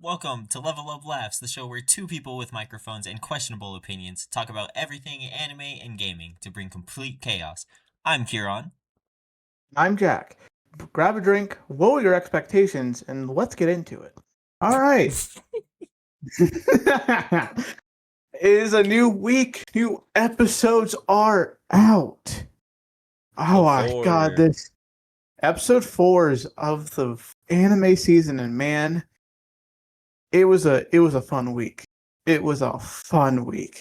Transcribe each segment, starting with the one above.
Welcome to Level Up Laughs, the show where two people with microphones and questionable opinions talk about everything anime and gaming to bring complete chaos. I'm Kieran. I'm Jack. Grab a drink, lower your expectations, and let's get into it. All right. It is a new week. New episodes are out. Oh my god, this episode 4 of the anime season, and man, it was a fun week. It was a fun week.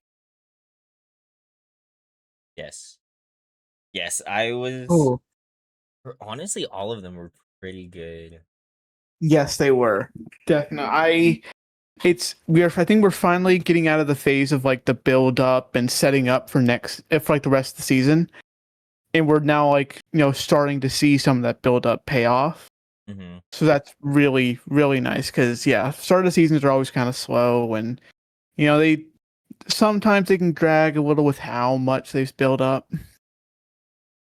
Yes. Yes, I was. Oh, Honestly, all of them were pretty good. yes, they were. Definitely. I think we're finally getting out of the phase of like the build up and setting up for the rest of the season. And we're now starting to see some of that build up pay off. Mm-hmm. So that's really, really nice because start of the seasons are always kind of slow and they sometimes they can drag a little with how much they've built up.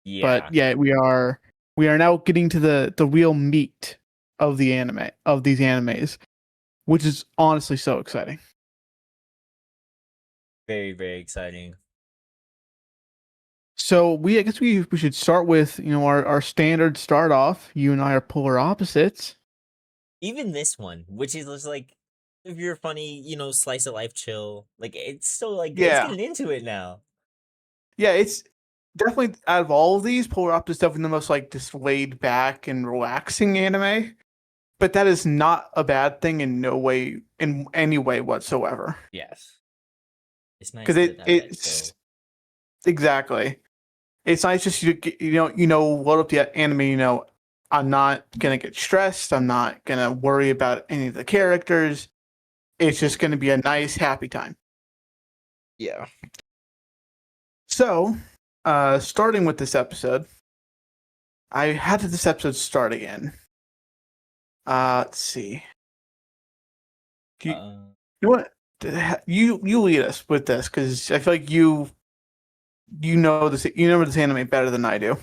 Yeah. But yeah, we are now getting to the real meat of these animes, which is honestly so exciting. Very, very exciting. So I guess we should start with our standard start off. You and I are polar opposites. Even this one, which is just like, if you're funny, slice of life chill. Like it's still like it's getting into it now. Yeah, it's definitely out of all of these, polar opposites is definitely the most like just laid back and relaxing anime. But that is not a bad thing in any way whatsoever. Yes. It's nice because it's exactly. It's nice just load up the anime. I'm not gonna get stressed. I'm not gonna worry about any of the characters. It's just gonna be a nice, happy time. Yeah. So, starting with this episode, how did this episode start again? Let's see. You know what? You lead us with this because I feel like you know this. You know this anime better than I do.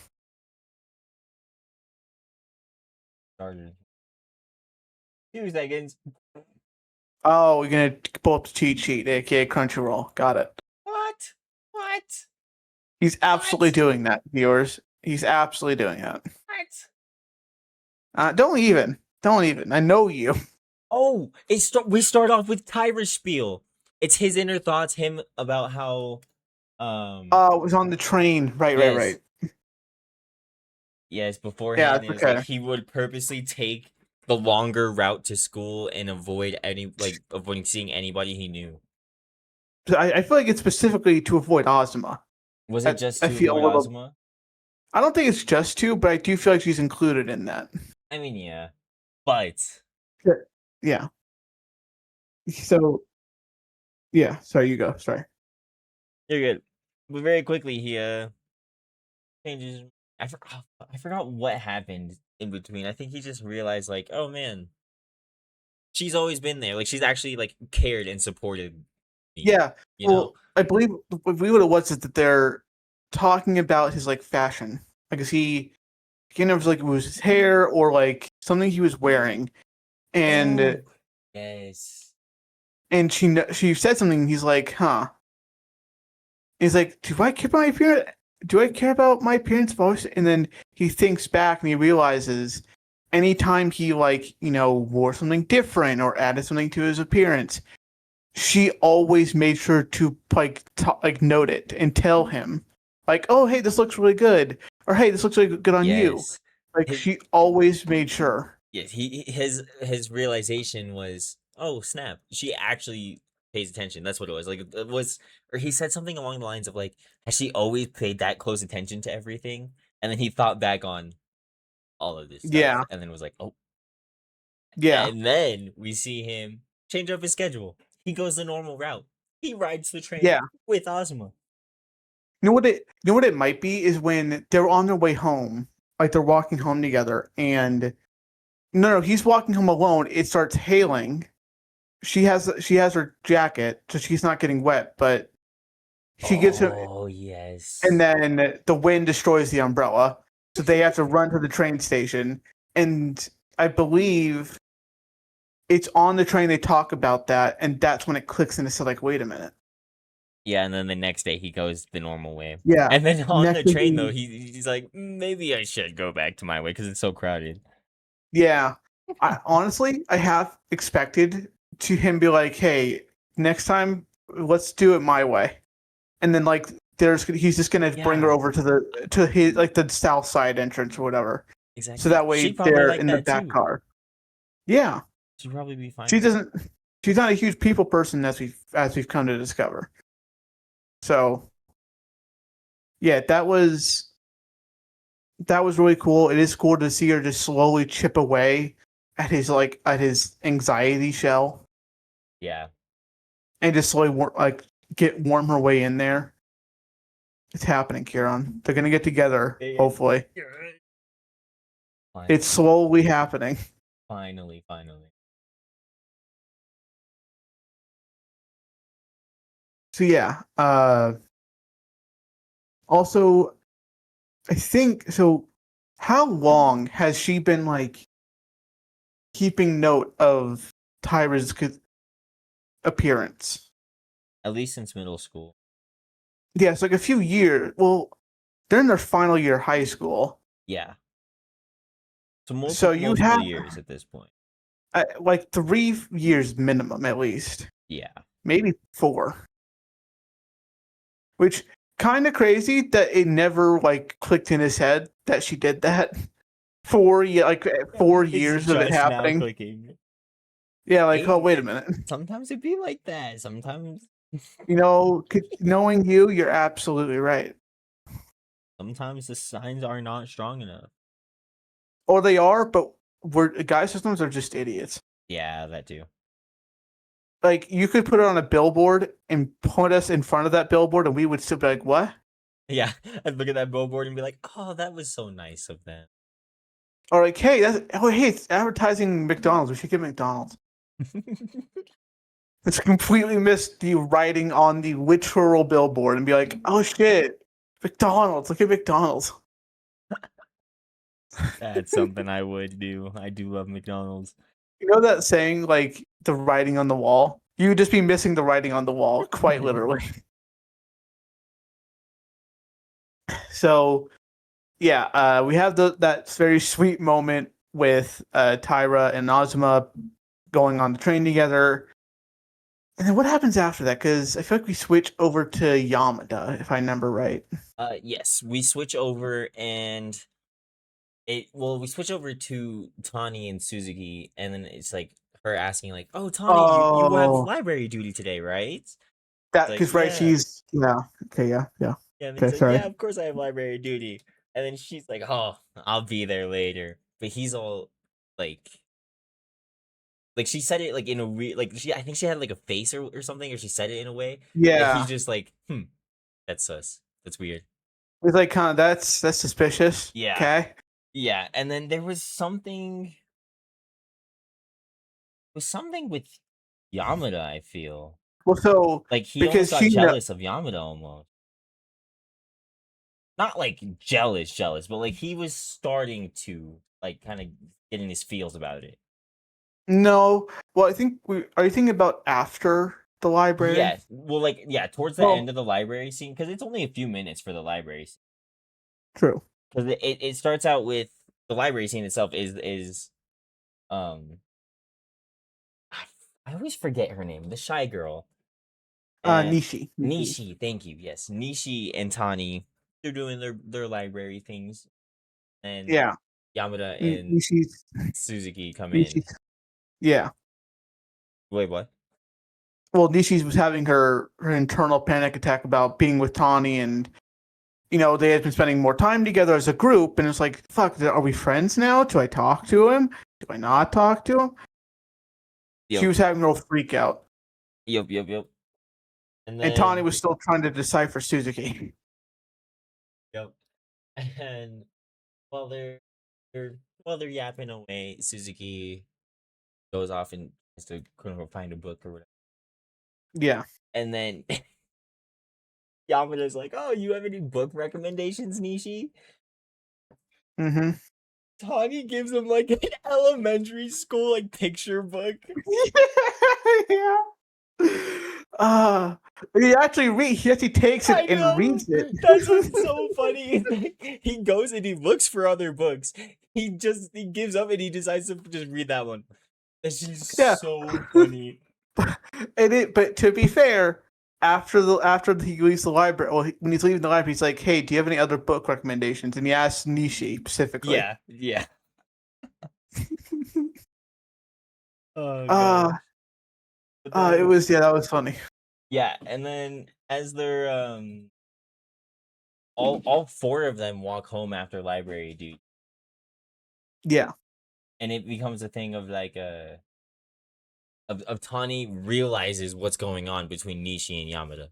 Started. 2 seconds. Oh, we're gonna pull up the cheat sheet, aka Crunchyroll. Got it. What? He's absolutely doing that, viewers. He's absolutely doing that. What? Don't even. I know you. Oh, we start off with Tyra's spiel. It's his inner thoughts, him about how it was on the train. Right. Yes, beforehand it was okay. like he would purposely take the longer route to school and avoiding seeing anybody he knew. I feel like it's specifically to avoid Azuma. Was it just to avoid Azuma? I don't think it's just to, but I do feel like she's included in that. I mean, yeah. But yeah. So yeah, sorry, you go. Sorry. You're good. But very quickly he changes. I forgot what happened in between. I think he just realized like, oh man, she's always been there. Like she's actually like cared and supported me. Yeah. I believe what it was is that they're talking about his like fashion. Like he never like it was his hair or like something he was wearing. And yes. And she said something, he's like, huh. He's like, do I care about my appearance? Do I care about my appearance voice? And then he thinks back and he realizes anytime he wore something different or added something to his appearance, she always made sure to note it and tell him, like, oh hey, this looks really good, or hey, this looks really good on you. Like she always made sure. Yes, his realization was, oh snap, she actually pays attention. That's what it was. Like it was, or he said something along the lines of like, has she always paid that close attention to everything? And then he thought back on all of this stuff, and then was like, oh, yeah. And then we see him change up his schedule. He goes the normal route. He rides the train with Ozma. You know what it might be is when they're on their way home, like they're walking home together, and no, he's walking home alone. It starts hailing. She has her jacket, so she's not getting wet, but she gets him. Oh yes. And then the wind destroys the umbrella, so they have to run to the train station. And I believe it's on the train. They talk about that, and that's when it clicks and it's like, wait a minute. Yeah, and then the next day he goes the normal way. Yeah. And then on Next the thing train though, he, he's like, maybe I should go back to my way because it's so crowded. yeah. I honestly, I have expected to him be like, hey, next time let's do it my way, and then like he's just gonna bring her Yeah, over to his like the south side entrance or whatever, so exactly. that way She'd probably they're like in the that back too. car. Yeah, She'd probably be fine she with it. doesn't. She's not a huge people person as we've come to discover. So yeah, that was really cool. It is cool to see her just slowly chip away at his anxiety shell Yeah. and just slowly get warm her way in there. It's happening, Kieran. They're gonna get together, hopefully. Finally, It's slowly happening. finally. So yeah. Also, I think so. How long has she been like keeping note of Tyra's appearance? At least since middle school. Yeah, it's like a few years. Well, they're in their final year of high school, Yeah. So so you multiple have years at this point. like 3 years minimum at least, Yeah. maybe 4. Which kind of crazy that it never like clicked in his head that she did that. 4 It's years of it just now happening. clicking. Yeah, like oh Hey, wait a minute. sometimes it'd be like that. Sometimes Knowing you, you're absolutely right. sometimes the signs are not strong enough. Or they are, but we're guy systems are just idiots. Yeah, that too. Like you could put it on a billboard and put us in front of that billboard, and we would still be like, "What?" Yeah. I'd look at that billboard and be like, oh, that was so nice of them. Or like, "Hey, it's advertising McDonald's. We should get McDonald's." It's completely missed the writing on the literal billboard and be like, "Oh shit, McDonald's! Look at McDonald's." That's something I would do. I do love McDonald's. You know that saying, like the writing on the wall. You would just be missing the writing on the wall, quite literally. So yeah, we have that very sweet moment with Tyra and Ozma going on the train together. And then what happens after that? Because I feel like we switch over to Yamada, if I remember right. Yes, we switch over and we switch over to Tani and Suzuki, and then it's like her asking like, "Oh, Tani, you have Oh, library duty today, right?" It's that like, because right, "Yeah." she's yeah. Okay, yeah, yeah. Yeah, and he's Okay, like, "Yeah, sorry. of course I have library duty." And then she's like, "Oh, I'll be there later." But he's all like she said it like in a like I think she had like a face or something, or she said it in a way that he's Yeah, just like, that's sus. That's weird. it's like kind of that's suspicious. Yeah. Okay. Yeah, and then there was something with Yamada, I feel. Well, so Like he almost because got she jealous of Yamada almost. Not like jealous, but like he was starting to like kind of getting his feels about it. no, well, I think we are you thinking about after the library? Yes. Well, like yeah, towards the end Well, of the library scene, because it's only a few minutes for the library scene. true. Because it starts out with the library scene itself is um I always forget her name, the shy girl. And Nishi. Nishi, thank you. Yes, Nishi and Tani, they're doing their library things, and Yeah, Yamada and Nishi's Suzuki come in. Nishi's yeah. Wait, what? Well, Nishi's was having her internal panic attack about being with Tawny, and they had been spending more time together as a group, and it's like, fuck, are we friends now? Do I talk to him? Do I not talk to him? She Yep, was having a real freak out, yep. And and Tawny then was still trying to decipher Suzuki. yep, and while they're while they're yapping away, Suzuki goes off and has to quote unquote find a book or whatever. Yeah. And then Yamada's like, "Oh, you have any book recommendations, Nishi?" Mm-hmm. Tanya gives him like an elementary school like picture book. Yeah. Uh, he actually takes I it and know. reads it. That's what's so funny. He goes and he looks for other books. He gives up and he decides to just read that one. It's just Yeah. so funny. But to be fair, after he leaves the library, when he's leaving the library, he's like, "Hey, do you have any other book recommendations?" And he asks Nishi specifically. Yeah, yeah. Oh Uh, gosh. But then that was funny. yeah, and then as they're all four of them walk home after library dude, Yeah. and it becomes a thing of like of Tani realizes what's going on between Nishi and Yamada.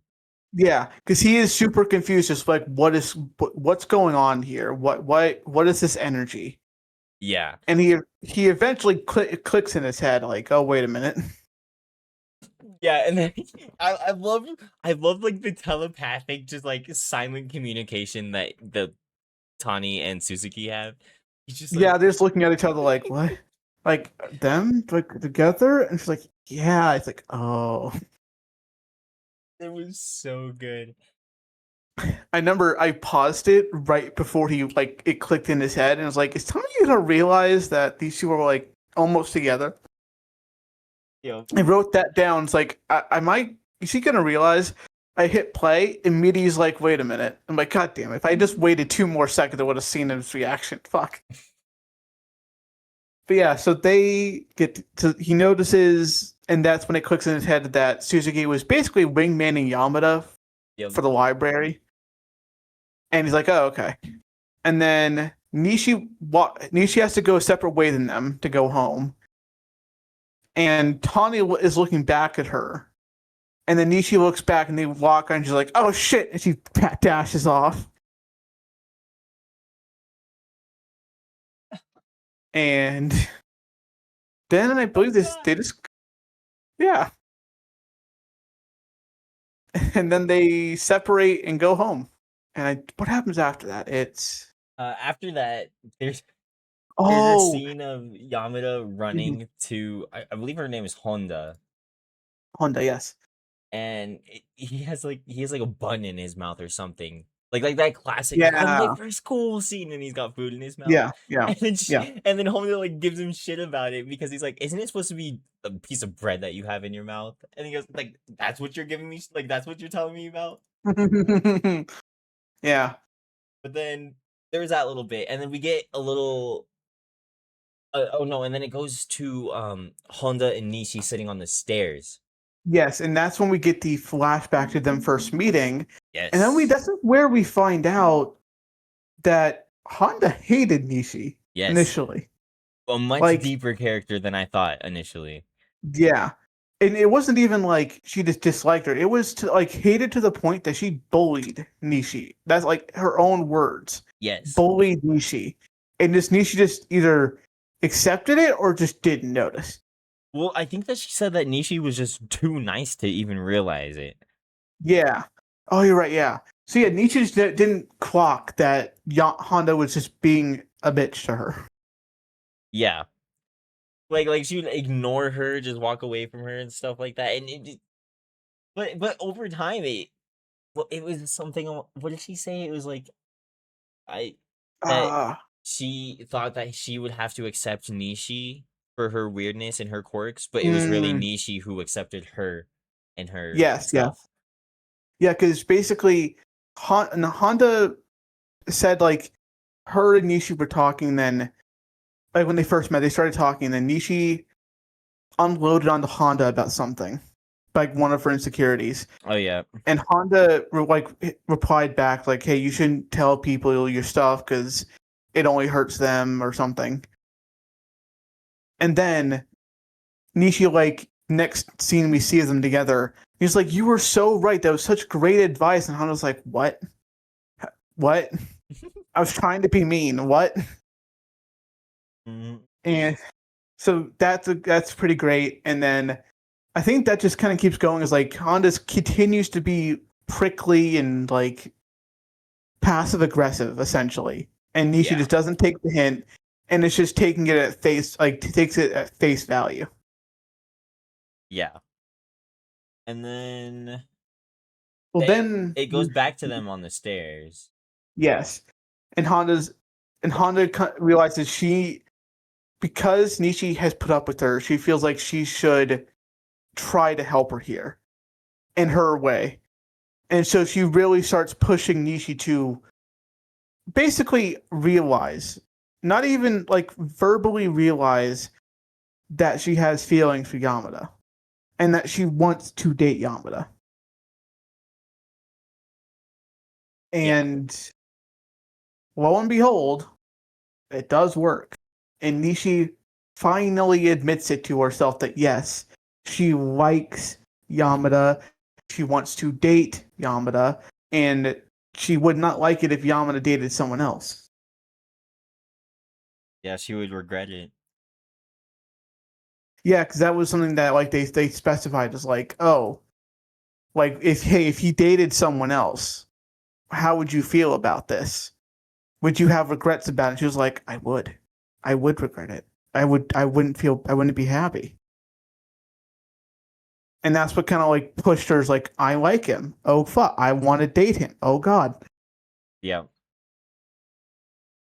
Yeah, because he is super confused, just like what's going on here? What is this energy? Yeah. And he eventually clicks in his head, like, oh wait a minute. Yeah, and then I love like the telepathic just like silent communication that the Tani and Suzuki have. He's just like Yeah, they're just looking at each other like, what? Like them like together? And she's like, yeah. It's like, oh. it was so good. I remember I paused it right before it clicked in his head, and I was like, is Tommy gonna realize that these two are like almost together? Yeah. I wrote that down. It's like, is he gonna realize? I hit play, immediately he's like, wait a minute. I'm like, God damn it. If I just waited 2 more seconds, I would have seen his reaction. Fuck. But yeah, so he notices, and that's when it clicks in his head that Suzuki was basically wingmanning Yamada Yep. for the library. And he's like, oh, okay. And then Nishi has to go a separate way than them to go home. And Tanya is looking back at her. And then Nishi looks back and they walk on, and she's like, oh shit. And she dashes off. And then I believe they just, yeah. And then they separate and go home. And what happens after that? It's After that, there's a oh scene of Yamada running to I believe her name is Honda, Honda, yes, and he has like a bun in his mouth or something. Like that classic, like I'm late yeah, for school scene, and he's got food in his mouth, yeah, yeah, and then yeah. and then Honda like gives him shit about it because he's like, "Isn't it supposed to be a piece of bread that you have in your mouth?" And he goes, "Like that's what you're giving me, like that's what you're telling me about." Yeah. But then there's that little bit, and then we get a little. Oh no, and then it goes to Honda and Nishi sitting on the stairs. Yes, and that's when we get the flashback to them first meeting, and then Yes. that's where we find out that Honda hated Nishi Yes. initially. A much Like, deeper character than I thought initially. yeah, and it wasn't even like she just disliked her. It was to like hated to the point that she bullied Nishi. That's like her own words. Yes. Bullied Nishi, and this Nishi just either accepted it or just didn't notice. Well, I think that she said that Nishi was just too nice to even realize it. Yeah. Oh, you're right. Yeah. So yeah, Nietzsche just didn't clock that Honda was just being a bitch to her. Yeah. Like she would ignore her, just walk away from her and stuff like that. And but over time it was something. What did she say? It was like I that Ah, she thought that she would have to accept Nishi for her weirdness and her quirks, but it was really mm, Nishi who accepted her and her yes, yeah, stuff. yeah. Because basically, Honda said like her and Nishi were talking. Then, like when they first met, they started talking. Then Nishi unloaded onto Honda about something, like one of her insecurities. Oh yeah. And Honda replied back like, "Hey, you shouldn't tell people your stuff because it only hurts them or something." And then Nishi, like next scene we see them together, he's like, "You were so right. That was such great advice." And Honda's like, "What? What? I was trying to be mean. What?" Mhm. And so that's pretty great. And then I think that just kind of keeps going as like Honda continues to be prickly and like passive aggressive essentially, and Nishi Yeah. just doesn't take the hint. and it's just taking it at takes it at face value. Yeah. And then Well, then it goes back to them on the stairs. yes, and Honda realizes because Nishi has put up with her, she feels like she should try to help her here in her way. And so she really starts pushing Nishi to basically realize, not even like verbally realize, that she has feelings for Yamada and that she wants to date Yamada. And lo and behold, it does work. And Nishi finally admits it to herself that yes, she likes Yamada. She wants to date Yamada. And she would not like it if Yamada dated someone else. Yeah, she would regret it. Yeah, because that was something that like they specified as like, oh, like if he dated someone else, how would you feel about this? Would you have regrets about it? She was like, I would regret it. I wouldn't be happy. And that's what kind of like pushed her, is like, I like him. Oh fuck, I want to date him. Oh god. Yeah.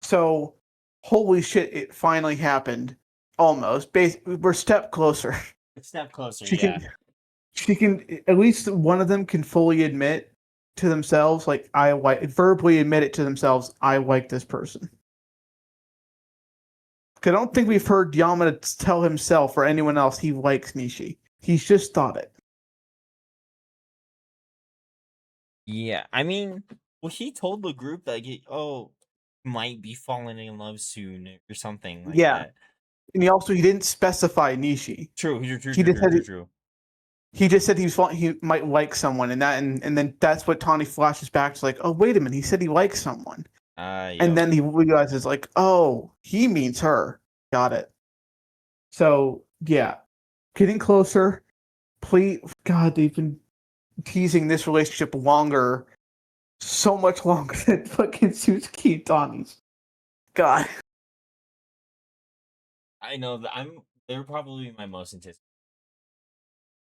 So, holy shit, it finally happened. Almost. We're a step closer. A step closer, She yeah. she can, at least one of them can fully admit to themselves, like, verbally admit it to themselves, I like this person. I don't think we've heard Yamada tell himself or anyone else he likes Nishi. He's just thought it. Yeah, I mean, well, he told the group that might be falling in love soon or something like Yeah. that. And he didn't specify Nishi. True. True. He just said he might like someone, and then that's what Tawny flashes back to, like, oh wait a minute, he said he likes someone. Yeah. And then he realizes, like, oh, he means her. Got it. So yeah, getting closer. Please, God, they've been teasing this relationship longer, so much longer than fucking Suzuki and Tawny's. God. I know that they're probably my most anticipated.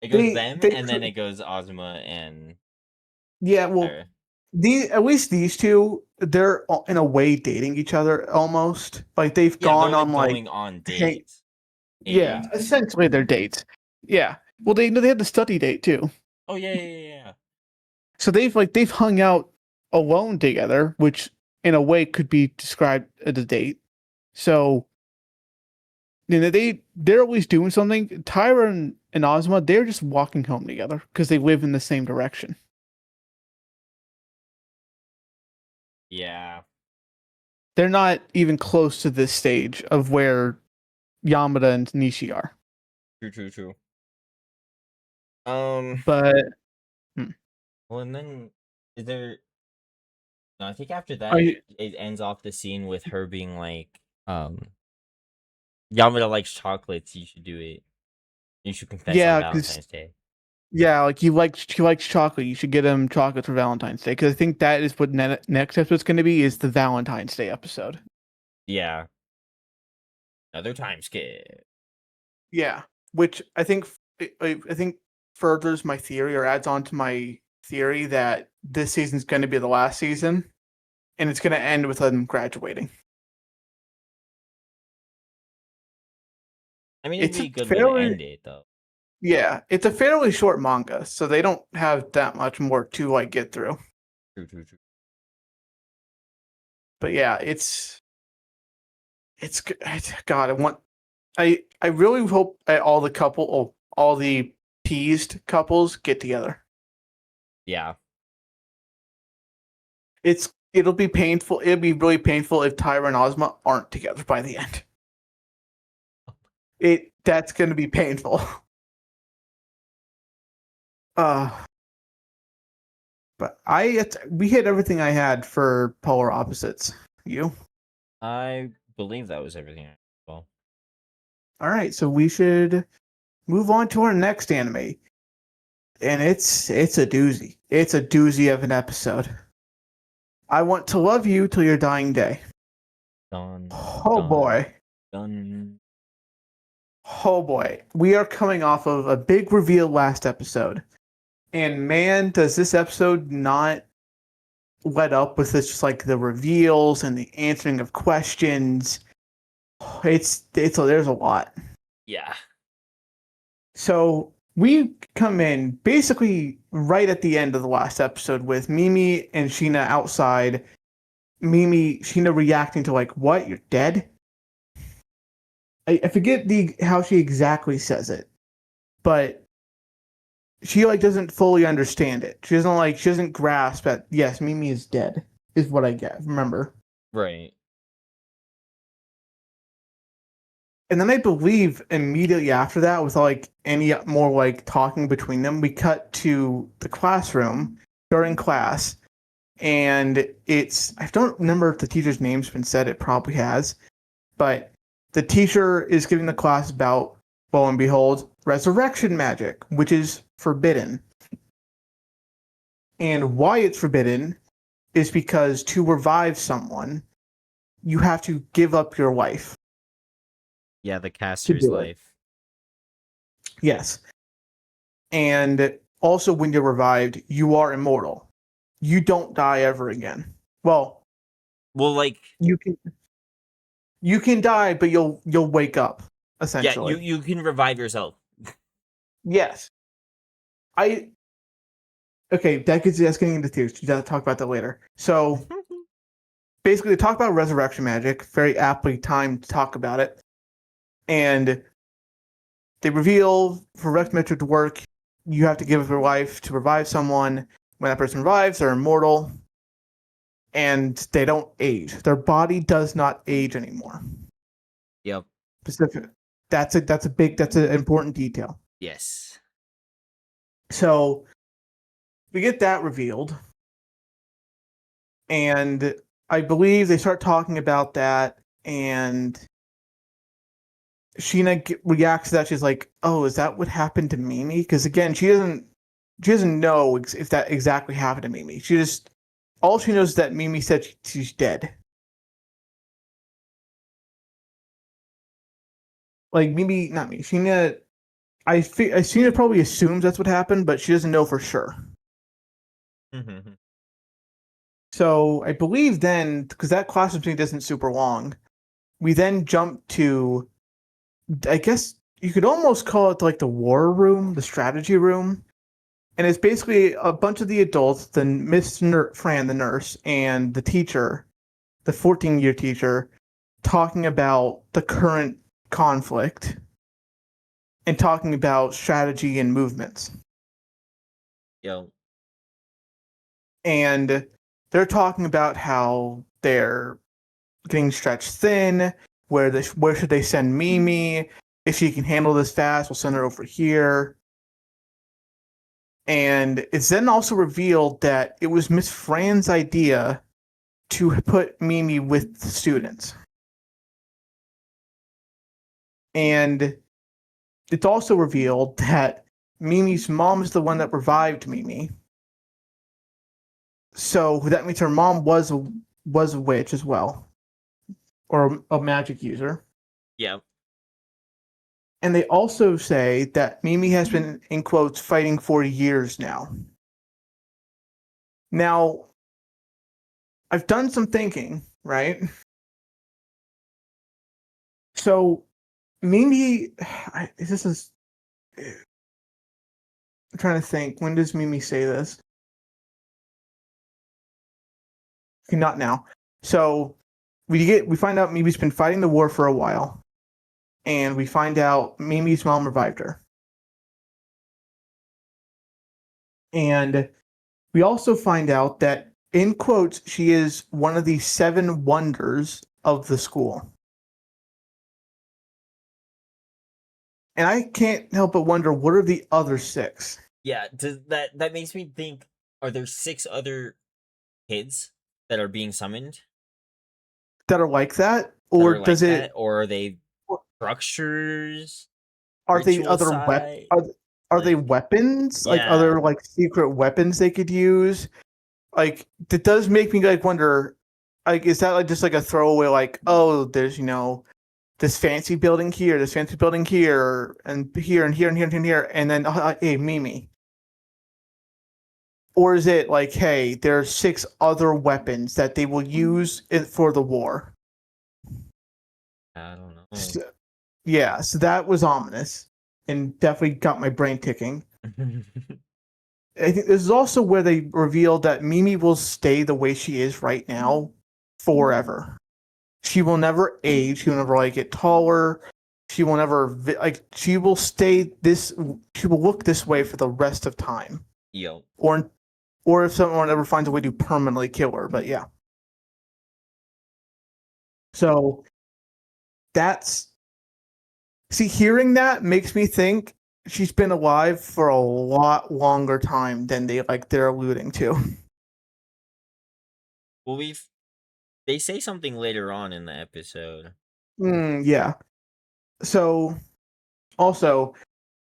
It goes them, and then it goes Ozuma and yeah. Well, at least these two, they're in a way dating each other almost. Like they've gone on going on dates. Yeah, essentially they're dates. Yeah. Well, they had the study date too. Oh yeah. So they've hung out alone together, which in a way could be described as a date. So they're always doing something. Tyra and Ozma, they're just walking home together because they live in the same direction. Yeah. They're not even close to this stage of where Yamada and Nishi are. True. But well, and then is there? No, I think after that it ends off the scene with her being like, Yamada likes chocolates. You should do it. You should confess on Valentine's Day. Yeah, like he likes chocolate. You should get him chocolate for Valentine's Day, because I think that is what next episode's going to be, is the Valentine's Day episode. Yeah. Another time skip. Yeah, which I think furthers my theory, or adds on to my theory, that this season's going to be the last season, and it's going to end with them graduating. I mean, it'd be a good way to end it, though. Yeah, it's a fairly short manga, so they don't have that much more to like get through. True. But yeah, it's God. I really hope that all the teased couples get together. Yeah. It'll be painful. It'll be really painful if Tyra and Ozma aren't together by the end. That's going to be painful. But we hit everything I had for Polar Opposites. You? I believe that was everything. Well, all right, so we should move on to our next anime, and it's a doozy. It's a doozy of an episode. I Want to Love You Till Your Dying Day. Dun, Oh dun, boy! Done. Oh boy, we are coming off of a big reveal last episode. And man, does this episode not let up with this, just like the reveals and the answering of questions. There's a lot. Yeah. So we come in basically right at the end of the last episode with Mimi and Sheena outside. Sheena reacting to like, "What? You're dead?" I forget how she exactly says it, but she like doesn't fully understand it. She doesn't grasp that yes, Mimi is dead. Is what I get. Remember. Right. And then I believe immediately after that, with like any more like talking between them, we cut to the classroom during class, and I don't remember if the teacher's name's been said. It probably has, but the teacher is giving the class about, lo and behold, resurrection magic, which is forbidden. And why it's forbidden is because to revive someone, you have to give up your life Yeah, the to caster's do it. life. Yes. And also, when you're revived, you are immortal. You don't die ever again. Well, Like, you can die, but you'll wake up yeah, essentially. you can revive yourself. Yes. Okay, that's getting into theories. You gotta talk about that later. So basically, they talk about resurrection magic. Very aptly timed to talk about it, and they reveal for resurrection magic to work, you have to give up your life to revive someone. When that person revives, they're immortal, and they don't age. Their body does not age anymore. Yep. Specific. That's an important detail. Yes. So we get that revealed, and I believe they start talking about that, and Sheena reacts to that. She's like, "Oh, is that what happened to Mimi?" Because again, she doesn't know if that exactly happened to Mimi. All she knows is that Mimi said she's dead. Like Mimi, not me. Sheena, Sheena probably assumes that's what happened, but she doesn't know for sure. Mm-hmm. So I believe then, because that classroom scene isn't super long, we then jump to, I guess you could almost call it like the war room, the strategy room. And it's basically a bunch of the adults, the Fran, the nurse, and the teacher, the 14-year teacher, talking about the current conflict and talking about strategy and movements. Yo. And they're talking about how they're getting stretched thin. Where should they send Mimi? If she can handle this fast, we'll send her over here. And it's then also revealed that it was Miss Fran's idea to put Mimi with the students. And it's also revealed that Mimi's mom is the one that revived Mimi. So that means her mom was a witch as well, or a magic user. Yeah. And they also say that Mimi has been, in quotes, fighting for years now. Now, I've done some thinking, right? So, Mimi, I'm trying to think. When does Mimi say this? Not now. So, we find out Mimi's been fighting the war for a while, and we find out Mimi's mom revived her. And we also find out that, in quotes, she is one of the 7 wonders of the school. And I can't help but wonder, what are the other 6? Yeah, that makes me think, are there 6 other kids that are being summoned That are like that? that Or are like does that? it Or are they structures, are they ritual other side? are they Like, weapons? Like yeah. other like secret weapons they could use? Like that does make me like wonder, like is that like just like a throwaway, like, oh, there's this fancy building here, this fancy building here, and here and here and here and here, and then hey, Mimi. Or is it like, hey, there are 6 other weapons that they will use for the war? I don't know. So, yeah, so that was ominous and definitely got my brain ticking. I think this is also where they revealed that Mimi will stay the way she is right now forever. She will never age. She will never like get taller. She will never like. She will stay this. She will look this way for the rest of time. Yo. Or if someone ever finds a way to permanently kill her. But yeah. So that's hearing that makes me think she's been alive for a lot longer time than they're alluding to. Well, they say something later on in the episode. Yeah. So also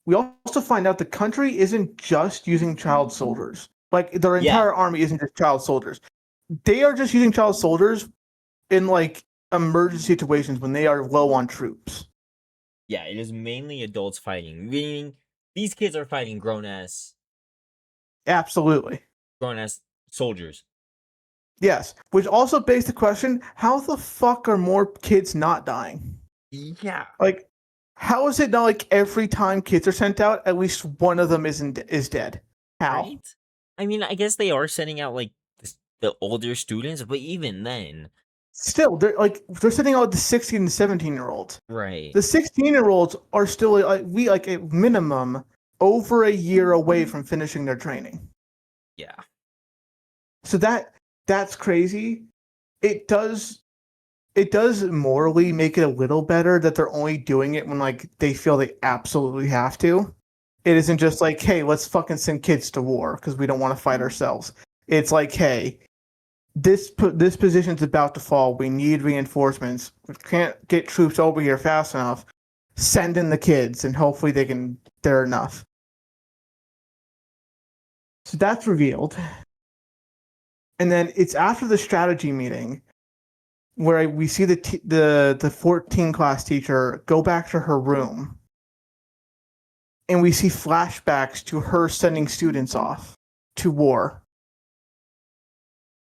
we also find out the country isn't just using child soldiers. Like their entire army isn't just child soldiers. They are just using child soldiers in like emergency situations when they are low on troops. Yeah, it is mainly adults fighting. Meaning these kids are fighting grown ass soldiers. Yes, which also begs the question: how the fuck are more kids not dying? Yeah. Like, how is it not like every time kids are sent out, at least one of them is dead? How? Right? I mean, I guess they are sending out like the older students, but even then, still they're sending out the 16 and 17-year-olds. Right. The 16-year-olds are still like a minimum over a year away from finishing their training. Yeah. So that's crazy. It does morally make it a little better that they're only doing it when like they feel they absolutely have to. It isn't just like, hey, let's fucking send kids to war because we don't want to fight ourselves. It's like, hey, this position's about to fall. We need reinforcements. We can't get troops over here fast enough. Send in the kids, and hopefully they're enough. So that's revealed. And then it's after the strategy meeting where we see the 14 class teacher go back to her room, and we see flashbacks to her sending students off to war.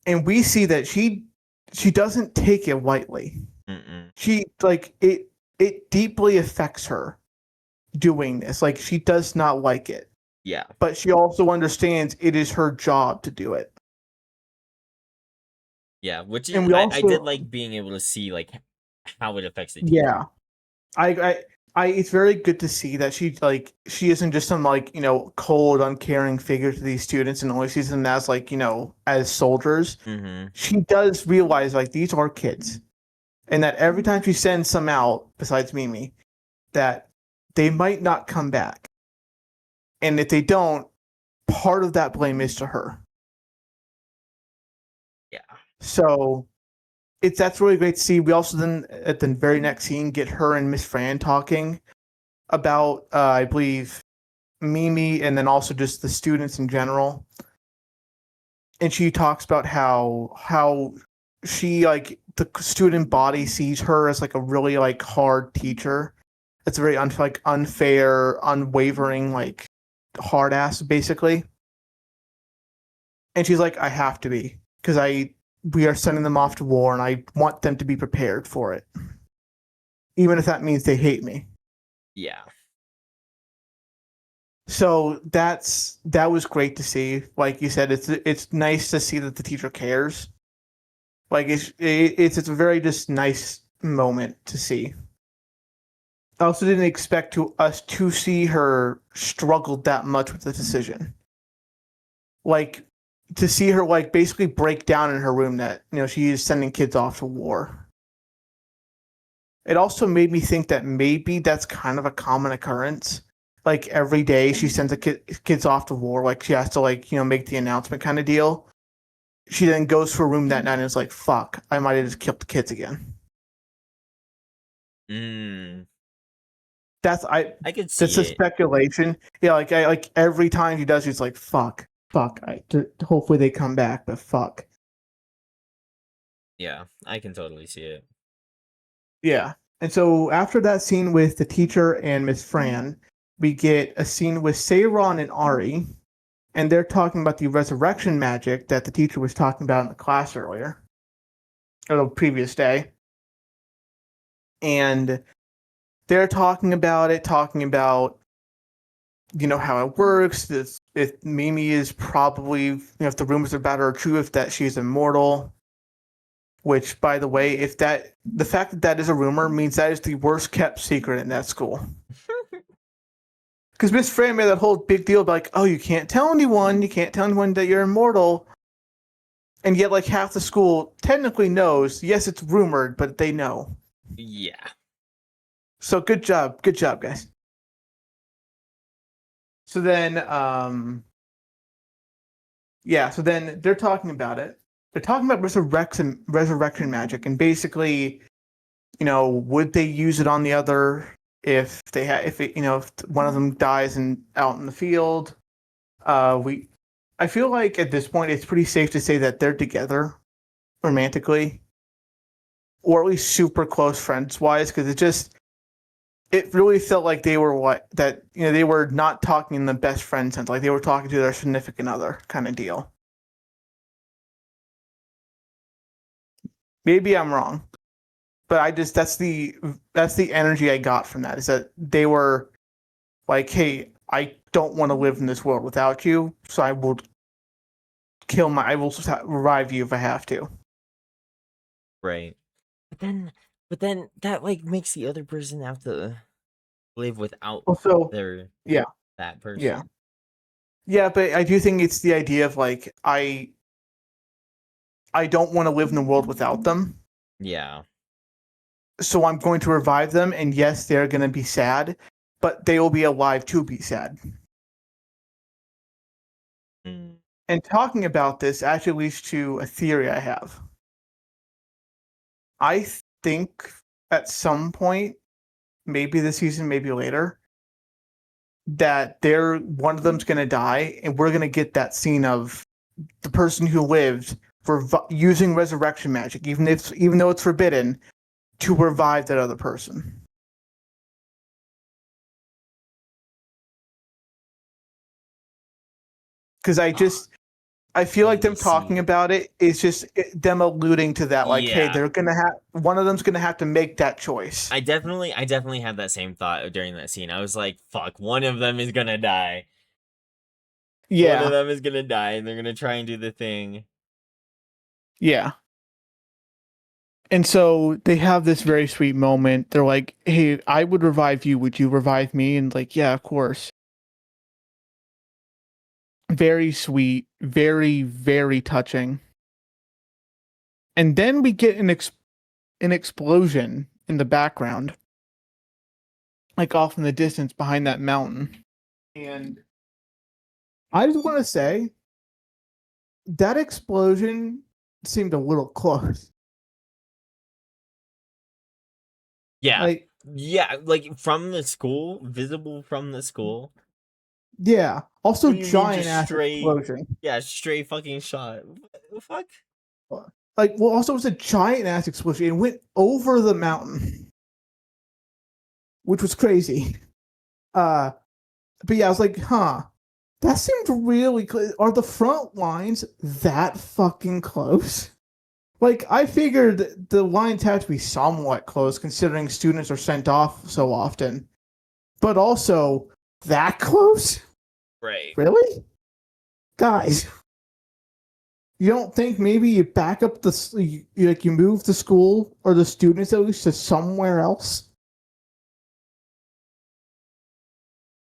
And we see that she doesn't take it lightly. Mm-mm. She like it deeply affects her doing this. Like she does not like it. Yeah. But she also understands it is her job to do it. Yeah, which is, and I did like being able to see like how it affects the teacher. Yeah. I it's very good to see that she isn't just some like, cold, uncaring figure to these students and only sees them as like, as soldiers. Mm-hmm. She does realize like these are kids. And that every time she sends some out, besides Mimi, that they might not come back. And if they don't, part of that blame is to her. Yeah. So that's really great to see. We also then at the very next scene get her and Miss Fran talking about I believe Mimi and then also just the students in general. And she talks about how she like the student body sees her as like a really like hard teacher. It's a very unfair, unwavering, like hard ass basically. And she's like, I have to be because we are sending them off to war and I want them to be prepared for it. Even if that means they hate me. Yeah. So that was great to see. Like you said, it's nice to see that the teacher cares. Like it's a very just nice moment to see. I also didn't expect us to see her struggle that much with the decision. Like to see her like basically break down in her room that she is sending kids off to war. It also made me think that maybe that's kind of a common occurrence. Like every day she sends kids off to war. Like she has to make the announcement kind of deal. She then goes to her room that night and is like, "Fuck, I might have just killed the kids again." That's I could see that's a speculation. Yeah, like every time he does, he's like, "Fuck." Hopefully they come back, but fuck. Yeah, I can totally see it. Yeah, And so after that scene with the teacher and Miss Fran, we get a scene with Seiron and Ari, and they're talking about the resurrection magic that the teacher was talking about in the class earlier, or the previous day. And they're talking about how it works. If Mimi is probably, if the rumors about her are true, if that she's immortal. Which, by the way, the fact that that is a rumor means that is the worst kept secret in that school. Because Miss Fran made that whole big deal about, like, oh, you can't tell anyone that you're immortal. And yet, like, half the school technically knows. Yes, it's rumored, but they know. Yeah. So good job, guys. So then, so then they're talking about it. They're talking about resurrection magic, and basically, would they use it on the other if one of them dies and out in the field? I feel like at this point it's pretty safe to say that they're together romantically, or at least super close friends wise, because it really felt like they were they were not talking in the best friend sense, like they were talking to their significant other kind of deal. Maybe I'm wrong, but that's the energy I got from that, is that they were like, hey, I don't want to live in this world without you, so I will revive you if I have to. Right. But then that like makes the other person have to live without Also, that person. Yeah, but I do think it's the idea of like I don't want to live in the world without them. Yeah. So I'm going to revive them, and yes, they're going to be sad, but they will be alive to be sad. Mm. And talking about this actually leads to a theory I have. I think at some point, maybe this season, maybe later, that one of them's going to die, and we're going to get that scene of the person who lived using resurrection magic, even though it's forbidden, to revive that other person. Because I feel like them talking about it is just them alluding to that, like, hey, they're gonna have one of them's gonna have to make that choice. I definitely had that same thought during that scene. I was like, fuck, one of them is gonna die. Yeah. One of them is gonna die, and they're gonna try and do the thing. Yeah. And so they have this very sweet moment. They're like, hey, I would revive you. Would you revive me? And like, yeah, of course. Very sweet. Very, very touching. And then we get an explosion in the background, like off in the distance behind that mountain. And I just want to say that explosion seemed a little close. Yeah. Like from the school, visible from the school. Yeah. Also, giant ass explosion. Yeah, straight fucking shot. What the fuck? Also, it was a giant ass explosion. It went over the mountain, which was crazy. But yeah, I was like, huh, that seemed really close. Are the front lines that fucking close? Like, I figured the lines had to be somewhat close, considering students are sent off so often. But also, that close? Right. Really? Guys, you don't think maybe you back up you move the school or the students at least to somewhere else?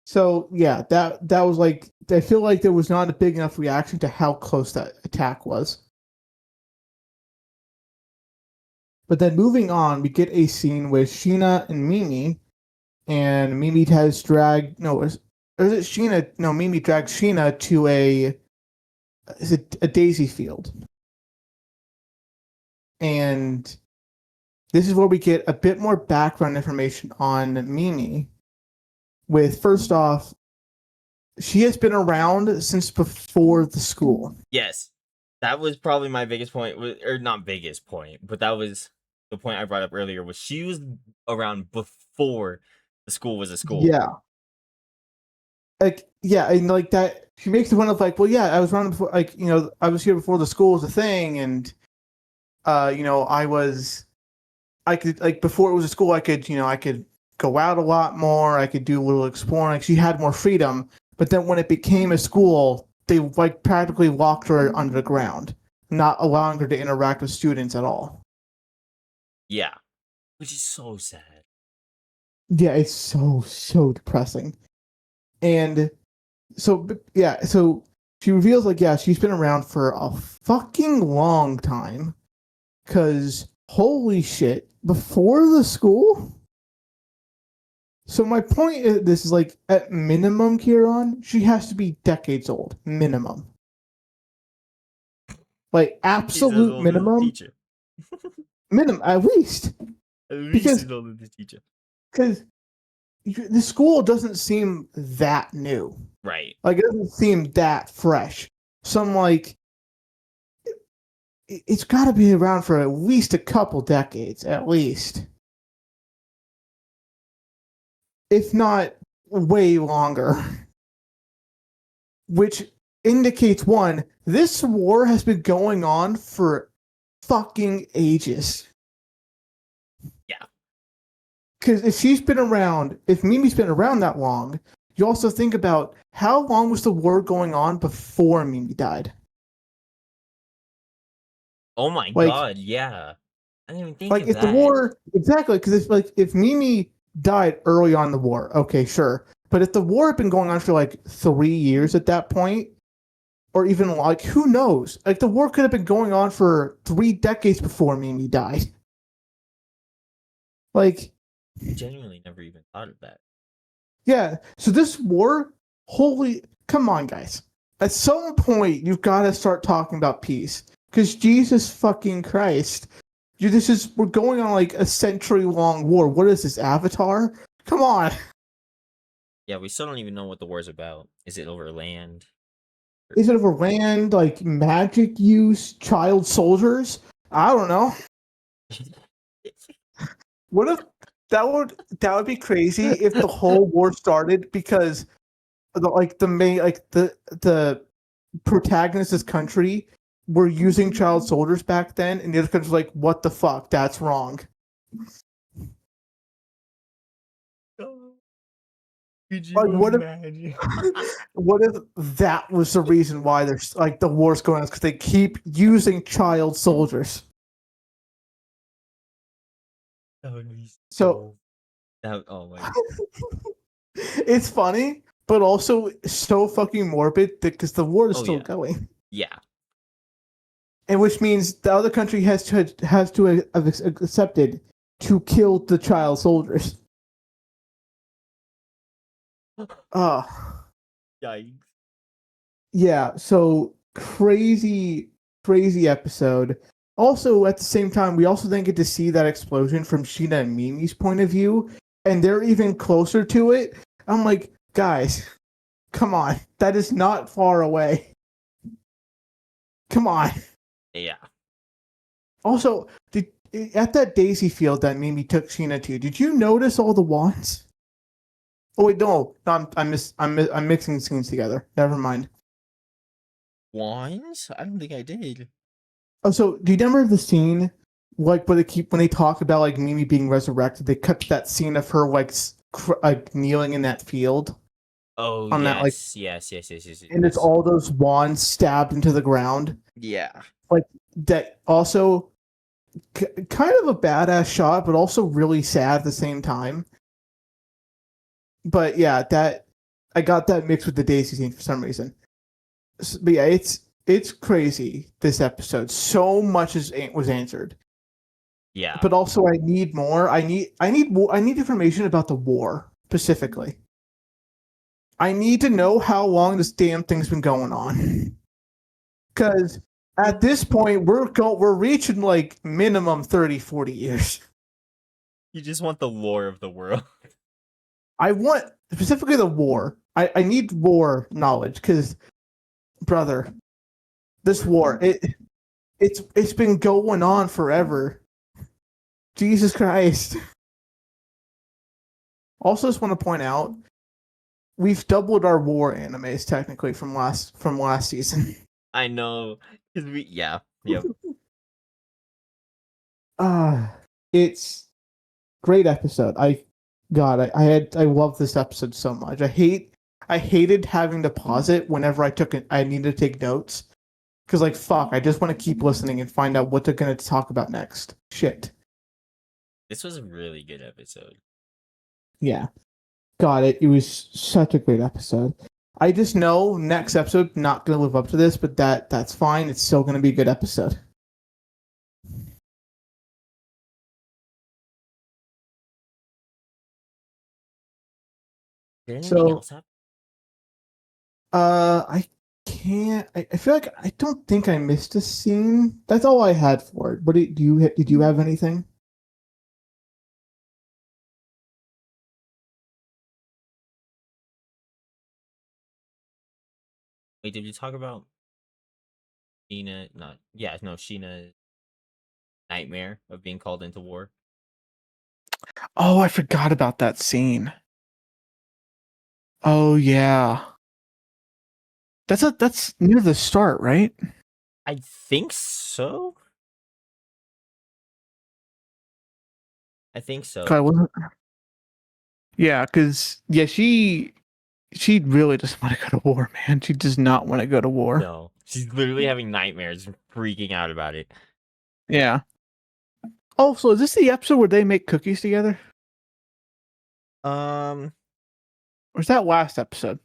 So yeah, that was like, I feel like there was not a big enough reaction to how close that attack was. But then moving on, we get a scene with Sheena and Mimi, and Mimi has dragged is it Sheena? No, Mimi drags Sheena to a daisy field. And this is where we get a bit more background information on Mimi. With, first off, she has been around since before the school. Yes. That was probably my biggest point, or not biggest point, but that was the point I brought up earlier was she was around before the school was a school. Yeah. Like, yeah, and like that, she makes the point of like, well, yeah, I was around before, like, I was here before the school was a thing, and I could, like, before it was a school, I could go out a lot more, I could do a little exploring. Like, she had more freedom, but then when it became a school, they like practically locked her underground, not allowing her to interact with students at all. Yeah, which is so sad. Yeah, it's so depressing. And so yeah, so she reveals like, yeah, she's been around for a fucking long time. Cause holy shit, before the school. So my point is, this is like at minimum, Kieran, she has to be decades old, minimum. Like She's as absolute old as the minimum, teacher. minimum at least, At least because as old as the teacher. because the school doesn't seem that new. Right. Like, it doesn't seem that fresh. So I'm like, it's got to be around for at least a couple decades, at least, if not way longer. Which indicates, one, this war has been going on for fucking ages. Yeah. Because if Mimi's been around that long, you also think about how long was the war going on before Mimi died? Oh my Like, god, yeah. I didn't even think like of if the that. war exactly, because if Mimi died early on in the war, okay, sure. But if the war had been going on for like 3 years at that point, or even like who knows? Like the war could have been going on for 3 decades before Mimi died. Like, I genuinely never even thought of that. yeah. So this war, holy, come on, guys. At some point, you've got to start talking about peace. Because Jesus fucking Christ, we're going on like a century-long war. What is this, Avatar? Come on. Yeah, we still don't even know what the war's about. Is it over land? Is it over land, like magic use, child soldiers? I don't know. What if that would be crazy if the whole war started because the protagonist's country were using child soldiers back then, and the other country's like, what the fuck? That's wrong. Could Like, you imagine? what if that was the reason why there's like the war's going on? Because they keep using child soldiers. That would be So oh my god. it's funny, but also so fucking morbid because the war is still yeah. going. Yeah. And which means the other country has to have accepted to kill the child soldiers. Uh Yikes. yeah, so crazy episode. Also, at the same time, we also then get to see that explosion from Sheena and Mimi's point of view, and they're even closer to it. I'm like, guys, come on. That is not far away. Come on. Yeah. Also, at that daisy field that Mimi took Sheena to, did you notice all the wands? Oh wait, no, I'm mixing scenes together. Never mind. Wands? I don't think I did. Oh, so do you remember the scene, like when they talk about like Mimi being resurrected? They cut to that scene of her like kneeling in that field. Oh On that, like, yes. and it's all those wands stabbed into the ground. Yeah. Like that. Also, kind of a badass shot, but also really sad at the same time. But yeah, that I got that mixed with the Daisy scene for some reason. But yeah, it's crazy this episode. So much was answered. Yeah. But also, I need more. I need information about the war specifically. I need to know how long this damn thing's been going on. Because at this point, we're reaching like minimum 30, 40 years. You just want the lore of the world. I want specifically the war. I need war knowledge because, brother, this war it's been going on forever. Jesus Christ. Also, just want to point out we've doubled our war animes technically from last season. I know. 'Cause yeah. Yep. Ah, it's great episode. I love this episode so much. I hated having to pause it whenever I needed to take notes. Cause like fuck, I just want to keep listening and find out what they're gonna talk about next. Shit. This was a really good episode. Yeah. Got it. It was such a great episode. I just know next episode not gonna live up to this, but that's fine. It's still gonna be a good episode. Did anything So else happen? I can't. I feel like I don't think I missed a scene. That's all I had for it. What did you have anything? Wait, did you talk about Sheena? Not yeah, no, Sheena's nightmare of being called into war. Oh, I forgot about that scene. Oh yeah. That's near the start, right? I think so. I think so. I wasn't. Yeah, because yeah, she really doesn't want to go to war, man. She does not want to go to war. No, she's literally having nightmares, and freaking out about it. Yeah. Oh, so is this the episode where they make cookies together? Um, Or is that last episode?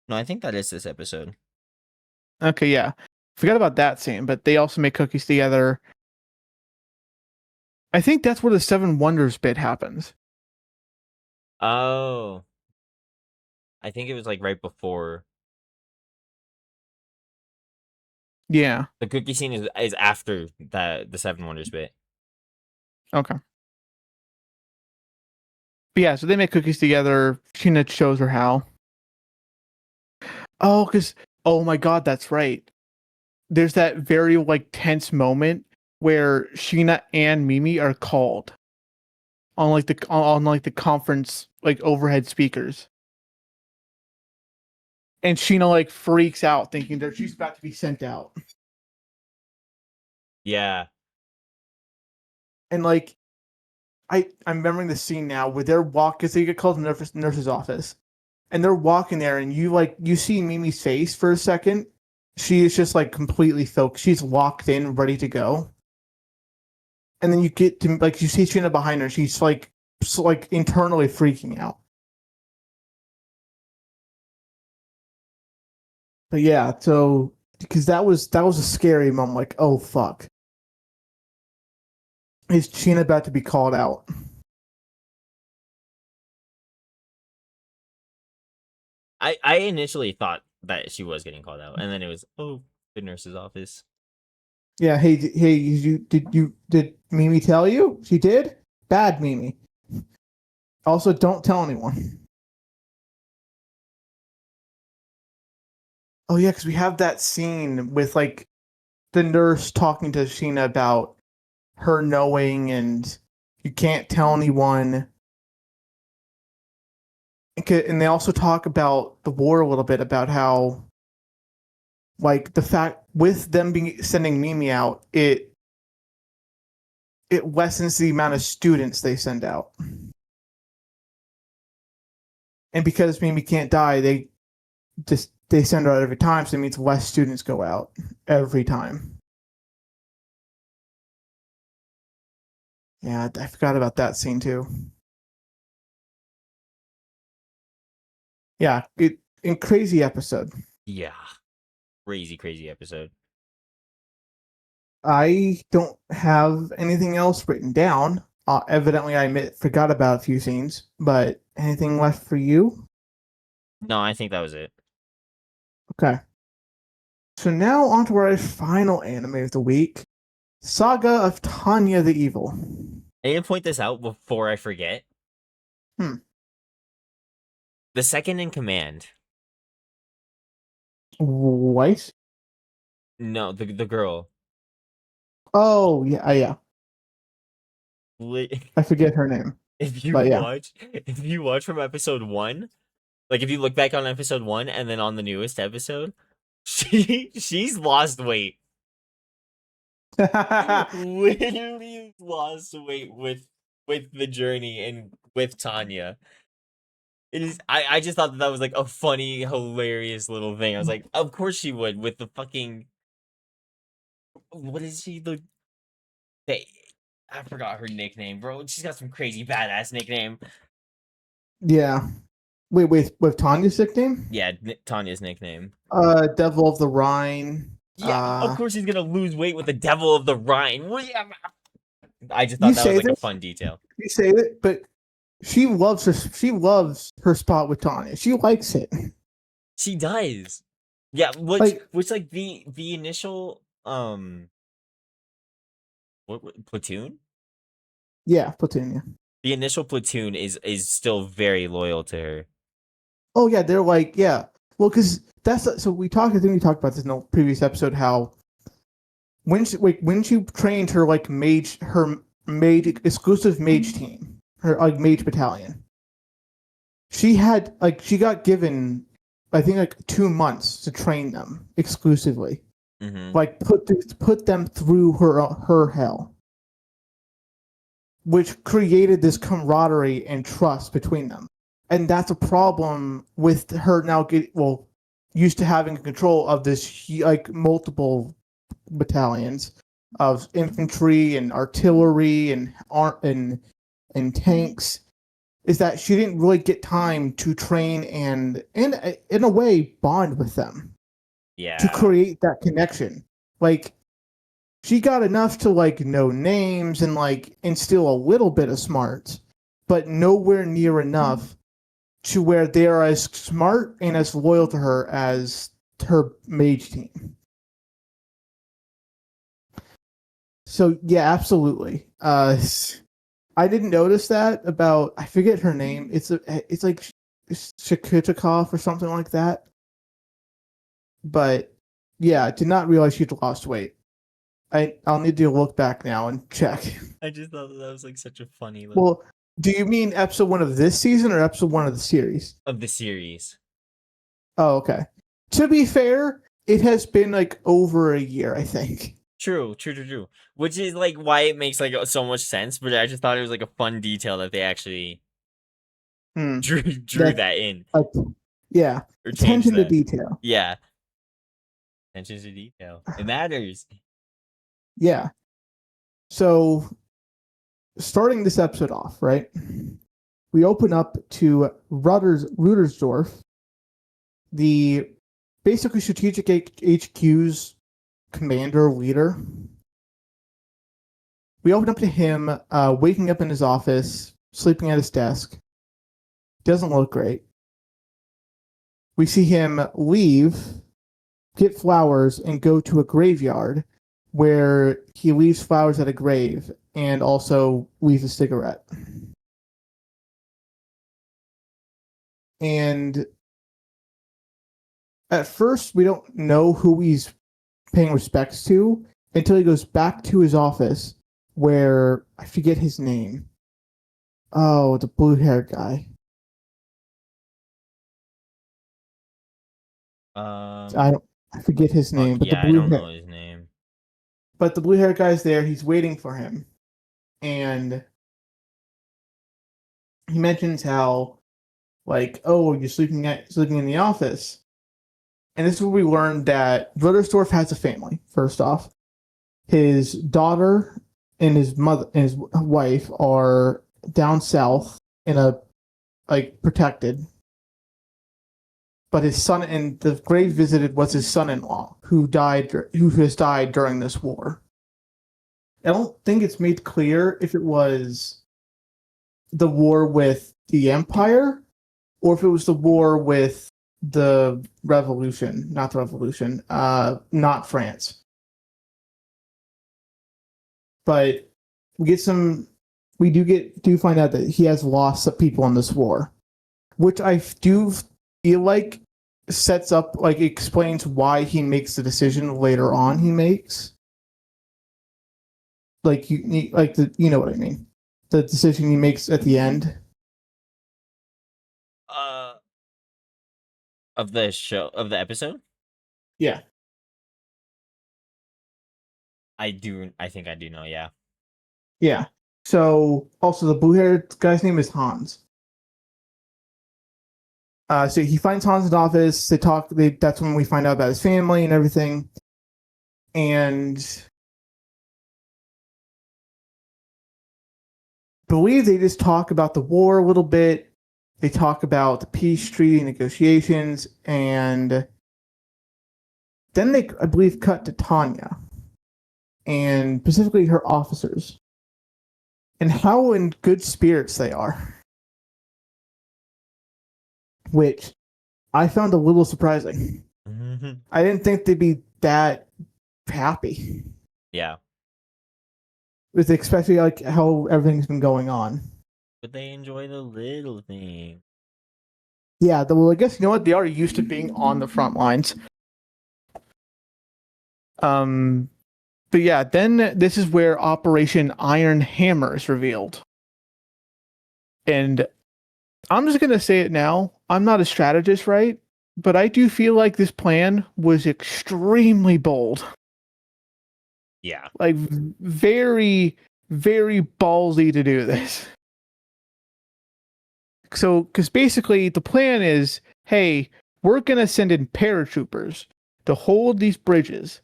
no, I think that is this episode. Okay, yeah. Forgot about that scene, but they also make cookies together. I think that's where the Seven Wonders bit happens. Oh, I think it was like right before Yeah. the cookie scene is after the Seven Wonders bit. Okay. But yeah, so they make cookies together. Sheena shows her how. Oh, because oh my god, that's right. There's that very like tense moment where Sheena and Mimi are called on like the conference like overhead speakers. And Sheena like freaks out thinking that she's about to be sent out. Yeah, And like I'm remembering the scene now where they're because they get called to the nurse's office. And they're walking there and you see Mimi's face for a second. She is just like completely focused. She's locked in, ready to go. And then you get to like you see Sheena behind her. She's like internally freaking out. But yeah, so because that was a scary moment. Like, oh fuck, is Sheena about to be called out? I initially thought that she was getting called out, and then it was the nurse's office. Yeah. Hey, did Mimi tell you? She did. Bad Mimi. Also, don't tell anyone. Oh yeah, because we have that scene with like the nurse talking to Sheena about her knowing and you can't tell anyone. And they also talk about the war a little bit about how like the fact with them being sending Mimi out, it lessens the amount of students they send out. And because Mimi can't die, they send her out every time, so it means less students go out every time. Yeah, I forgot about that scene too. Yeah, crazy episode. Yeah, crazy episode. I don't have anything else written down. Evidently, forgot about a few scenes, but anything left for you? No, I think that was it. Okay. So now on to our final anime of the week, Saga of Tanya the Evil. I need to point this out before I forget. Hmm. The second in command. White? No, the girl. Oh yeah, yeah. I forget her name, if you but yeah. watch from episode 1, like if you look back on episode 1 and then on the newest episode, she's lost weight. Literally lost weight with the journey and with Tanya. It is. I just thought that was like a funny, hilarious little thing. I was like, of course she would with the fucking. What is she? The I forgot her nickname, bro. She's got some crazy badass nickname. Yeah. Wait, with Tanya's nickname? Yeah, Tanya's nickname. Devil of the Rhine. Yeah, of course he's gonna lose weight with the Devil of the Rhine. I just You thought that was say like a this, fun detail. you say it, but she loves her spot with Tanya. She likes it. She does. Yeah, Like, which like the initial what platoon? yeah, Platoon. The initial platoon is still very loyal to her. Oh yeah, they're like, yeah. Well, because so we talked. I think we talked about this in the previous episode. How when she trained her mage exclusive mage team, her like mage battalion, she got given, I think, like 2 months to train them exclusively. Mm-hmm. Like put them through her hell, which created this camaraderie and trust between them. And that's a problem with her now used to having control of this like multiple battalions of infantry and artillery and tanks, is that she didn't really get time to train and in a way bond with them. Yeah. To create that connection. Like, she got enough to like know names and like instill a little bit of smarts, but nowhere near enough to where they are as smart and as loyal to her as her mage team. So yeah, absolutely. I didn't notice that about, I forget her name. It's like Shakutakov or something like that. But yeah, I did not realize she'd lost weight. I'll need to look back now and check. I just thought that was like such a funny Well, do you mean episode 1 of this season or episode 1 of the series? of the series. Oh, okay. To be fair, it has been like over a year, I think. True. Which is like why it makes like so much sense, but I just thought it was like a fun detail that they actually drew that in. Like, yeah. Or changed Attention to that. detail. Yeah. Attention to detail. It matters. Yeah. So, starting this episode off, right? We open up to Rudersdorf, the basically strategic HQ's commander leader. We open up to him waking up in his office, sleeping at his desk. Doesn't look great. We see him leave, get flowers, and go to a graveyard where he leaves flowers at a grave and also leaves a cigarette. And at first, we don't know who he's paying respects to until he goes back to his office where, I forget his name. Oh, the blue-haired guy. I forget his name, but yeah, I don't know his name. But the blue-haired guy's there. He's waiting for him, and he mentions how, like, oh, you're sleeping in the office, and this is where we learned that Wuttersdorf has a family. First off, his daughter and his mother and his wife are down south in a protected. But his son, and the grave visited was his son-in-law, who has died during this war. I don't think it's made clear if it was the war with the Empire or if it was the war with the Revolution, not the Revolution, not France. But we do find out that he has lost some people in this war, which I do feel like sets up, like, explains why he makes the decision later on he makes. Like, you know what I mean. The decision he makes at the end. Uh, of the show of the episode, Yeah. I think I do know. Yeah. Yeah. So also the blue-haired guy's name is Hans. So he finds Hans in the office. They talk. That's when we find out about his family and everything. And believe they just talk about the war a little bit. They talk about the peace treaty negotiations, and then they, I believe, cut to Tanya, and specifically her officers, and how in good spirits they are, which I found a little surprising. Mm-hmm. I didn't think they'd be that happy, Yeah, with especially like how everything's been going on. but they enjoy the little thing. Yeah, well, I guess you know what, they are used to being on the front lines. But yeah, then this is where Operation Iron Hammer is revealed. And I'm just going to say it now. I'm not a strategist, right? But I do feel like this plan was extremely bold. Yeah. Like, very, very ballsy to do this. So, because basically the plan is, hey, we're going to send in paratroopers to hold these bridges.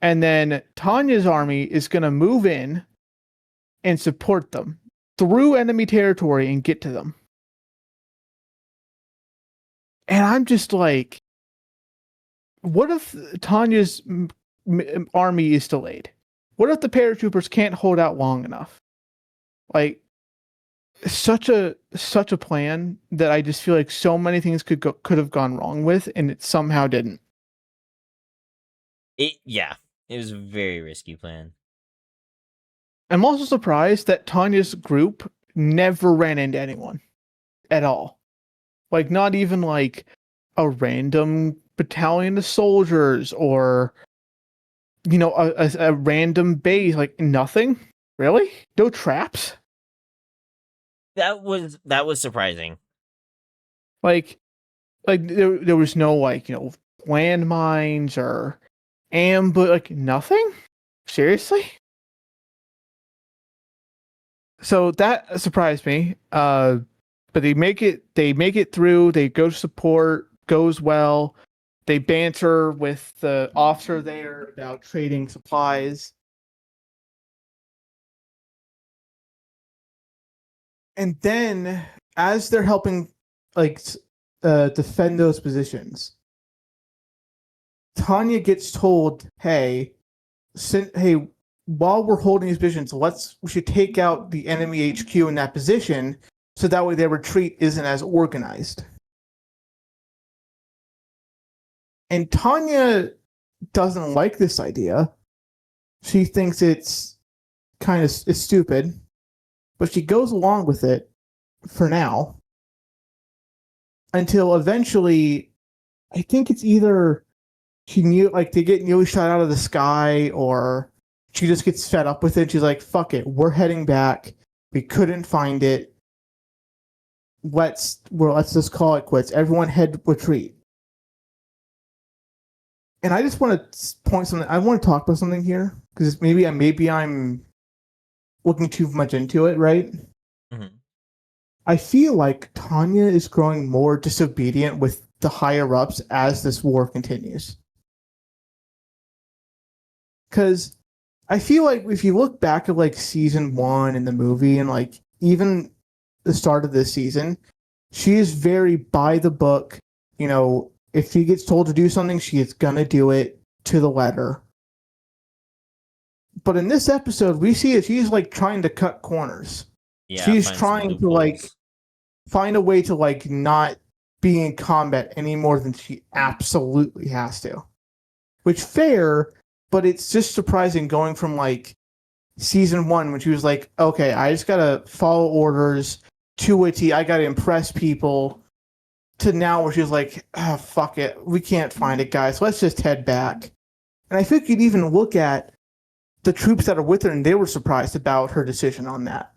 And then Tanya's army is going to move in and support them through enemy territory and get to them. And I'm just like, what if Tanya's army is delayed? What if the paratroopers can't hold out long enough? Like, such a plan that I just feel like so many things could have gone wrong with, and it somehow didn't. It was a very risky plan. I'm also surprised that Tanya's group never ran into anyone at all. Like, not even like a random battalion of soldiers or, you know, a random base. Like, nothing. Really? No traps? That was surprising. Like there was no, like, you know, landmines or ambush, like nothing? Seriously? So that surprised me. But they make it through, they go to support, goes well. They banter with the officer there about trading supplies. And then as they're helping like defend those positions, Tanya gets told, "Hey, while we're holding these positions, we should take out the enemy HQ in that position, so that way their retreat isn't as organized." And Tanya doesn't like this idea. She thinks it's it's stupid, but she goes along with it for now until eventually, I think it's either they get nearly shot out of the sky, or she just gets fed up with it. She's like, "Fuck it, we're heading back. We couldn't find it. Let's just call it quits. Everyone retreat." And I just want to point something. I want to talk about something here because maybe I'm looking too much into it, right? Mm-hmm. I feel like Tanya is growing more disobedient with the higher ups as this war continues. Because I feel like if you look back at like season 1 in the movie and like even the start of this season, she is very by the book. You know, if she gets told to do something, she is gonna do it to the letter. But in this episode, we see that she's like trying to cut corners. Yeah, she's trying to like find a way to like not be in combat any more than she absolutely has to. Which fair, but it's just surprising going from like season 1 when she was like, "Okay, I just gotta follow orders to a T. I gotta impress people," to now where she's like, "Ah, fuck it, we can't find it, guys. Let's just head back." And I think you'd even look at the troops that are with her, and they were surprised about her decision on that.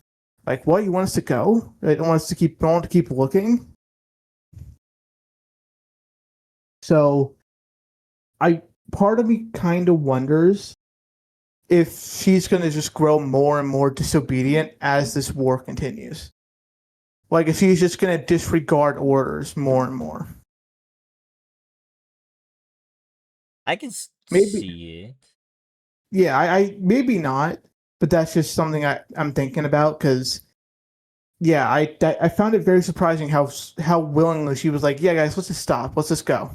Like, what? You want us to go? They don't want us to keep looking. So, I part of me kind of wonders if she's going to just grow more and more disobedient as this war continues. Like, if she's just going to disregard orders more and more. I can Maybe, see it. yeah, I maybe not, but that's just something I'm thinking about because, yeah, I found it very surprising how willingly she was like, yeah, guys, let's just stop, let's just go,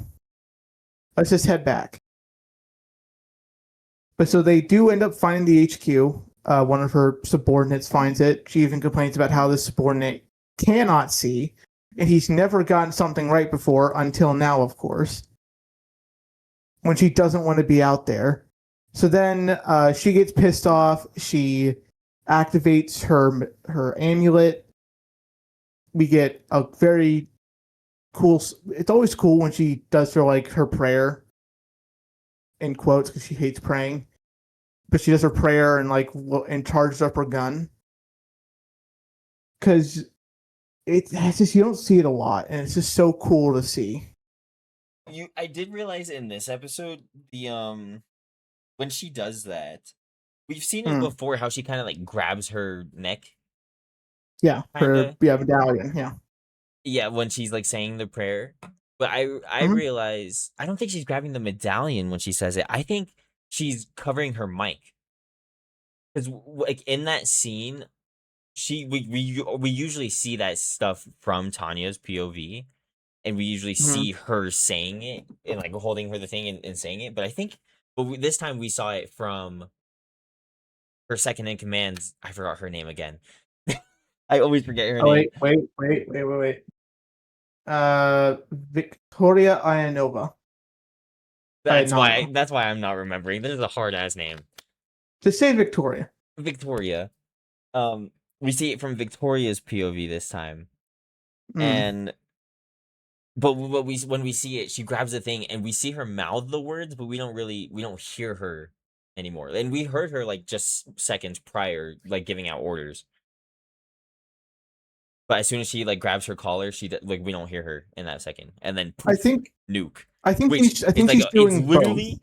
let's just head back. But so they do end up finding the HQ. One of her subordinates finds it. She even complains about how this subordinate cannot see, and he's never gotten something right before until now, of course, when she doesn't want to be out there. So then she gets pissed off. She activates her amulet. We get a very cool. It's always cool when she does her prayer in quotes because she hates praying, but she does her prayer and charges up her gun because it's just you don't see it a lot, and it's just so cool to see. I did realize in this episode the when she does that, we've seen it Mm. before how she kind of like grabs her neck, Yeah, kind of. medallion. Yeah. Yeah, when she's like saying the prayer. But I Mm-hmm. realize I don't think she's grabbing the medallion when she says it. I think she's covering her mic because like in that scene, we usually see that stuff from Tanya's POV, and we usually Mm-hmm. see her saying it and like holding her the thing and saying it. But I think, this time we saw it from her second in command. I forgot her name again. I always forget her Oh name. wait. Victoria Ianova. Ianova. That's why I'm not remembering. This is a hard ass name. Just say Victoria. Victoria. Um, we see it from Victoria's POV this time, Mm. and but when we see it, she grabs the thing, and we see her mouth the words, but we don't hear her anymore. And we heard her like just seconds prior, like giving out orders. But as soon as she like grabs her collar, like we don't hear her in that second, and then I poof, think nuke. I think Which she's I is think like she's it's doing both.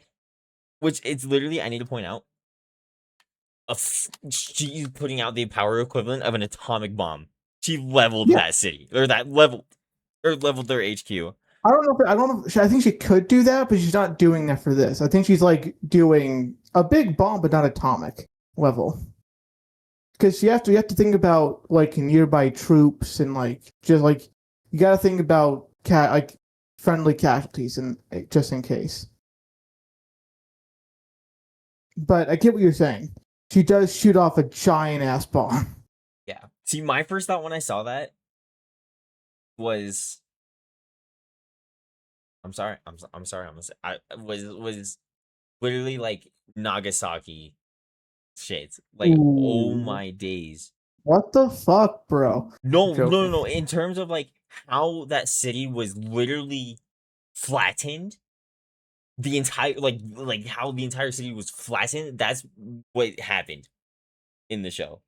literally, I need to point out, she's putting out the power equivalent of an atomic bomb. She leveled Yeah. that city, or that leveled, or leveled their HQ. I don't know. I think she could do that, but she's not doing that for this. I think she's like doing a big bomb, but not atomic level. Because you have to think about like nearby troops and like just like you got to think about friendly casualties and just in case. But I get what you're saying. She does shoot off a giant ass bomb. Yeah. See, my first thought when I saw that was, I'm sorry, I'm sorry, I was literally like Nagasaki shit. Like, oh Ooh, my days. what the fuck, bro? I'm No, no, no, joking. no. In terms of like how that city was literally flattened, the entire like how the entire city was flattened. That's what happened in the show.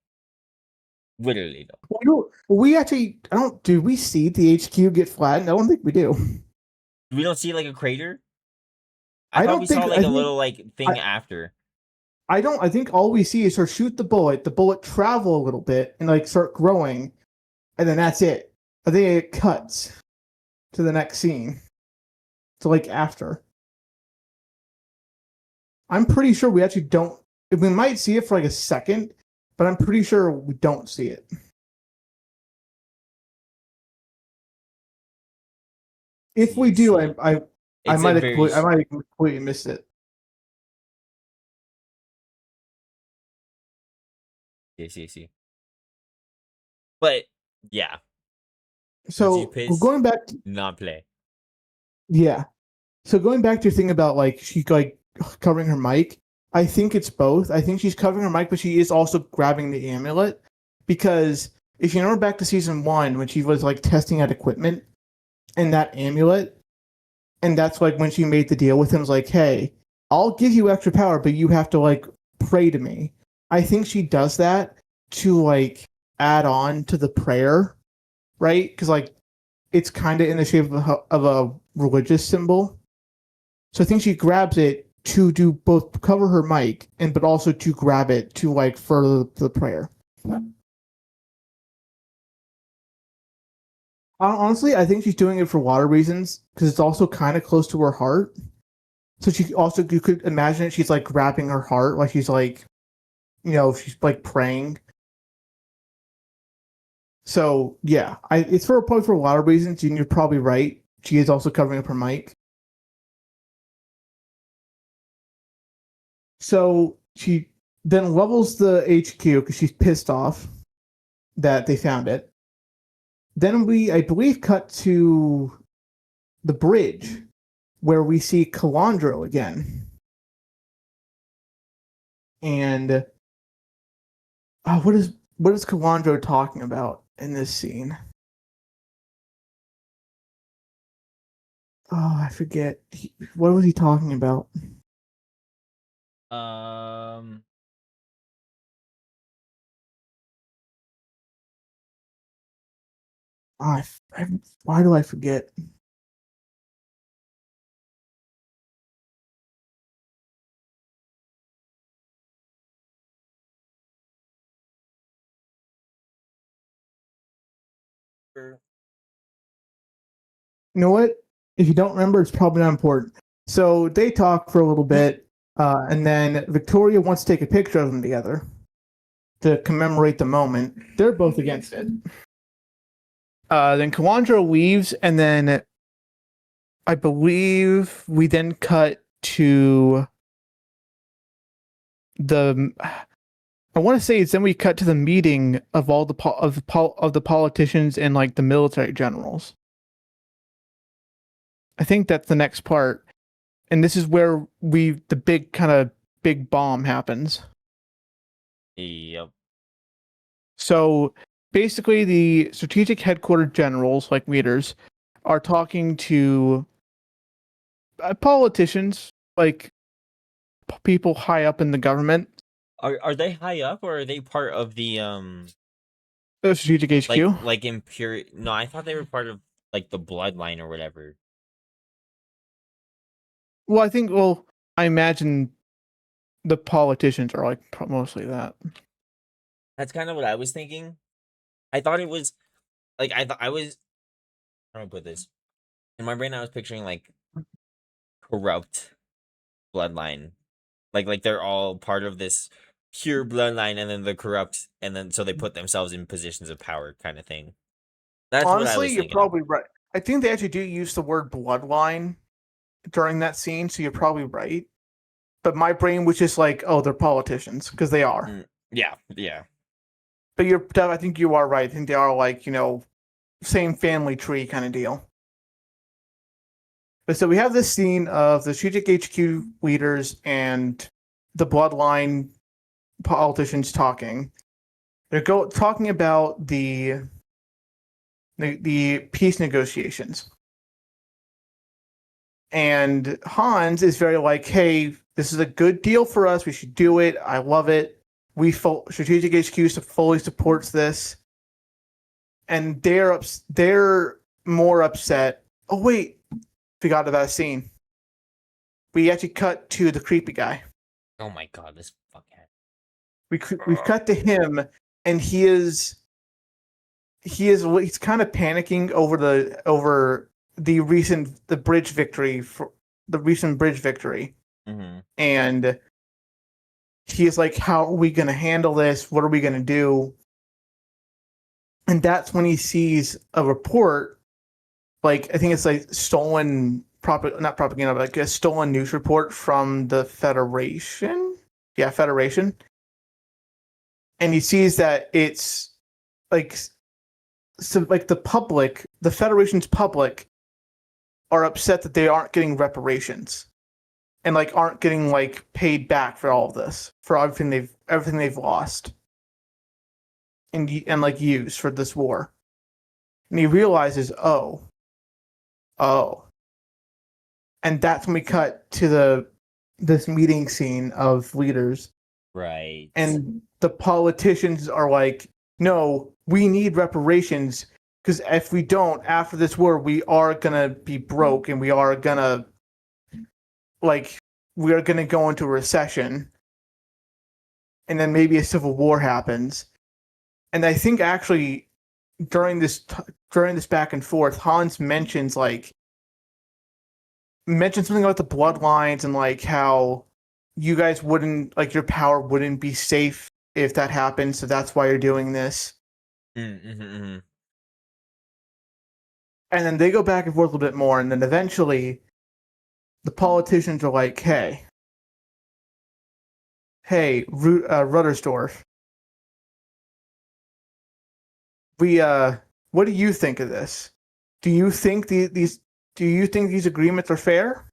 Literally, though. We actually, I don't. Do we see the HQ get flattened? I don't think we do. We don't see like a crater. I I thought we don't think. saw like I a think. little like I, thing after. I don't. I think all we see is her shoot the bullet travel a little bit, and like start growing, and then that's it. I think it cuts to the next scene. To like after. I'm pretty sure we actually don't. We might see it for like a second, but I'm pretty sure we don't see it. If we See, do, see. I It's a might have very I might have completely missed it. see. But yeah, G So Piss going back, not play. yeah. So going back to your thing about like she like covering her mic, I think it's both. I think she's covering her mic, but she is also grabbing the amulet because if you remember back to season 1 when she was like testing out equipment and that amulet, and that's like when she made the deal with him, was like, hey, I'll give you extra power, but you have to like pray to me. I think she does that to like add on to the prayer, right? Because like it's kind of in the shape of a religious symbol. So I think she grabs it to do both cover her mic and but also to grab it to like further the prayer. Honestly, I think she's doing it for water reasons because it's also kind of close to her heart. So she also you could imagine it. She's like grabbing her heart, like she's like, she's like praying. So yeah, it's probably for a lot of reasons, and you're probably right. She is also covering up her mic. So she then levels the HQ because she's pissed off that they found it. Then I believe, cut to the bridge where we see Calandro again. And what is Calandro talking about in this scene? Oh, I forget. What was he talking about? Um, Oh, why do I forget? sure. You know what? If you don't remember, it's probably not important. So they talk for a little bit, and then Victoria wants to take a picture of them together to commemorate the moment. They're both against it. Then Calandro leaves, and then I believe we then cut to the. I want to say it's then we cut to the meeting of all the politicians and like the military generals. I think that's the next part, and this is where the big bomb happens. Yep. So basically, the strategic headquarters generals, like leaders, are talking to politicians, like people high up in the government. Are they high up or are they part of the The strategic HQ. like imperial? No, I thought they were part of like the bloodline or whatever. Well, I think. Well, I imagine the politicians are like mostly that. That's kind of what I was thinking. I thought it was like I was. How do I put this? In my brain, I was picturing like corrupt bloodline, like they're all part of this pure bloodline, and then the corrupt, and then so they put themselves in positions of power, kind of thing. That's what I Honestly, was you're thinking of. probably right. I think they actually do use the word bloodline during that scene, so you're probably right. But my brain was just like, oh, they're politicians because they are. Yeah, yeah. But I think you are right. I think they are like same family tree kind of deal. But so we have this scene of the strategic HQ leaders and the bloodline politicians talking. They're talking about the peace negotiations. And Hans is very like, hey, this is a good deal for us. We should do it. I love it. Strategic HQ fully supports this. And they're more upset. Oh, wait. Forgot about a scene. We actually cut to the creepy guy. Oh my god, this fuckhead. We've cut to him, and he's kind of panicking over the recent bridge victory Mm-hmm. and he is like, how are we going to handle this? What are we going to do? And that's when he sees a report, like I think it's like not propaganda, but like a stolen news report from the Federation. Yeah, Federation. And he sees that it's like the Federation's public are upset that they aren't getting reparations and like aren't getting like paid back for all of this, for everything they've lost and like used for this war. And he realizes, oh. And that's when we cut to this meeting scene of leaders. Right. And the politicians are like, no, we need reparations because if we don't, after this war, we are gonna be broke and we are gonna go into a recession, and then maybe a civil war happens. And I think actually during this back and forth, Hans mentions something about the bloodlines and like how you guys wouldn't your power wouldn't be safe if that happened, so that's why you're doing this. Mm-hmm. And then they go back and forth a little bit more, and then eventually the politicians are like, hey, Ruddersdorf, we what do you think of this? Do you think these agreements are fair?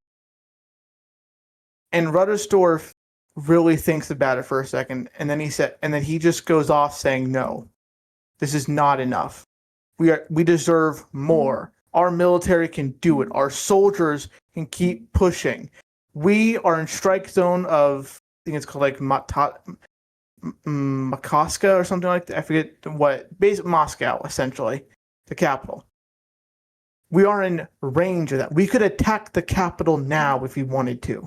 And Ruddersdorf really thinks about it for a second, and then he just goes off saying, no, this is not enough. We deserve more. Our military can do it. Our soldiers can keep pushing. We are in strike zone of, I think it's called like Makaska or something like that. I forget what. Basically, Moscow, essentially, the capital. We are in range of that. We could attack the capital now if we wanted to.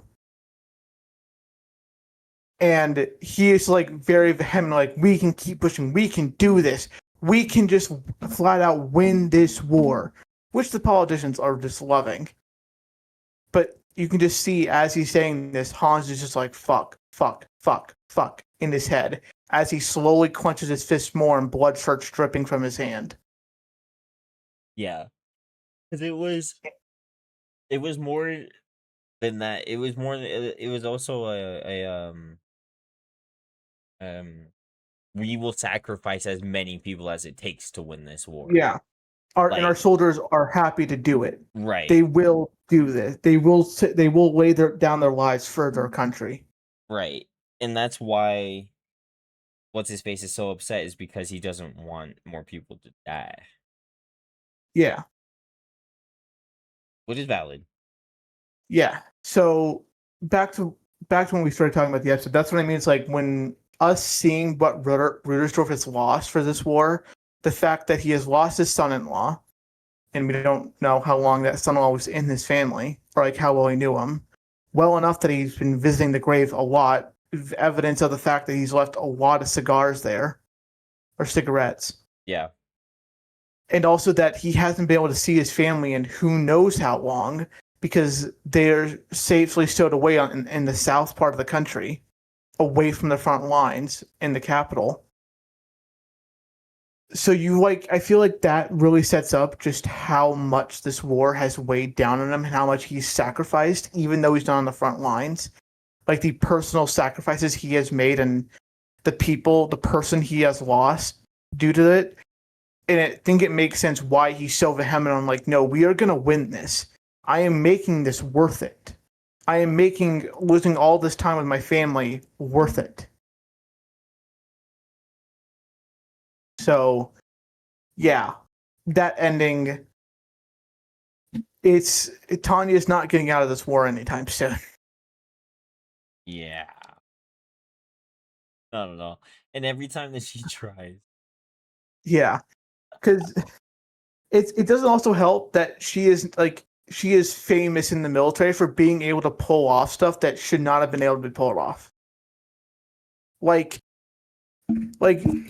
And he is like very vehement, like, we can keep pushing. We can do this. We can just flat out win this war, which the politicians are just loving. But you can just see as he's saying this, Hans is just like, fuck, fuck, fuck, fuck in his head as he slowly clenches his fist more and blood starts dripping from his hand. Yeah, because it was more than that. It was more. It was also um we will sacrifice as many people as it takes to win this war. Yeah. Our soldiers are happy to do it. Right. They will do this. They will lay down their lives for their country. Right. And that's why what's his face is so upset, is because he doesn't want more people to die. Yeah. Which is valid. Yeah. So back to when we started talking about the episode. That's what I mean. It's like when us seeing what Rudersdorf has lost for this war, the fact that he has lost his son-in-law, and we don't know how long that son-in-law was in his family, or like how well he knew him, well enough that he's been visiting the grave a lot, evidence of the fact that he's left a lot of cigars there, or cigarettes. Yeah. And also that he hasn't been able to see his family in who knows how long, because they're safely stowed away in the south part of the country, away from the front lines in the capital. So I feel like that really sets up just how much this war has weighed down on him and how much he's sacrificed, even though he's not on the front lines. Like the personal sacrifices he has made and the person he has lost due to it. And I think it makes sense why he's so vehement on like, no, we are going to win this. I am making this worth it. I am making losing all this time with my family worth it. So, yeah, that ending. Tanya's not getting out of this war anytime soon. Yeah. I don't know. And every time that she tries. Yeah, because it doesn't also help that she is famous in the military for being able to pull off stuff that should not have been able to be pulled off. Like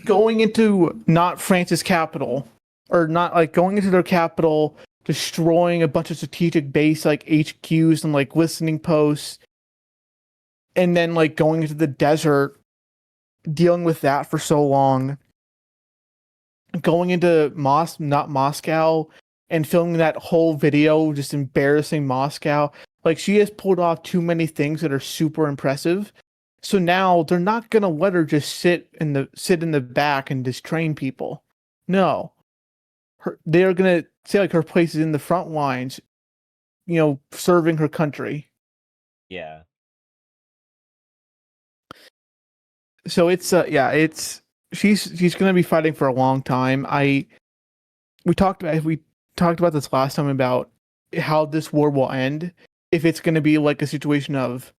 going into not France's capital, or not like going into their capital, destroying a bunch of strategic base like HQs and like listening posts, and then like going into the desert, dealing with that for so long, going into not Moscow and filming that whole video just embarrassing Moscow. Like, she has pulled off too many things that are super impressive. So now they're not gonna let her just sit in the back and just train people. No, they're gonna say like her place is in the front lines, serving her country. Yeah. So she's gonna be fighting for a long time. We talked about this last time about how this war will end. If it's gonna be like a situation of,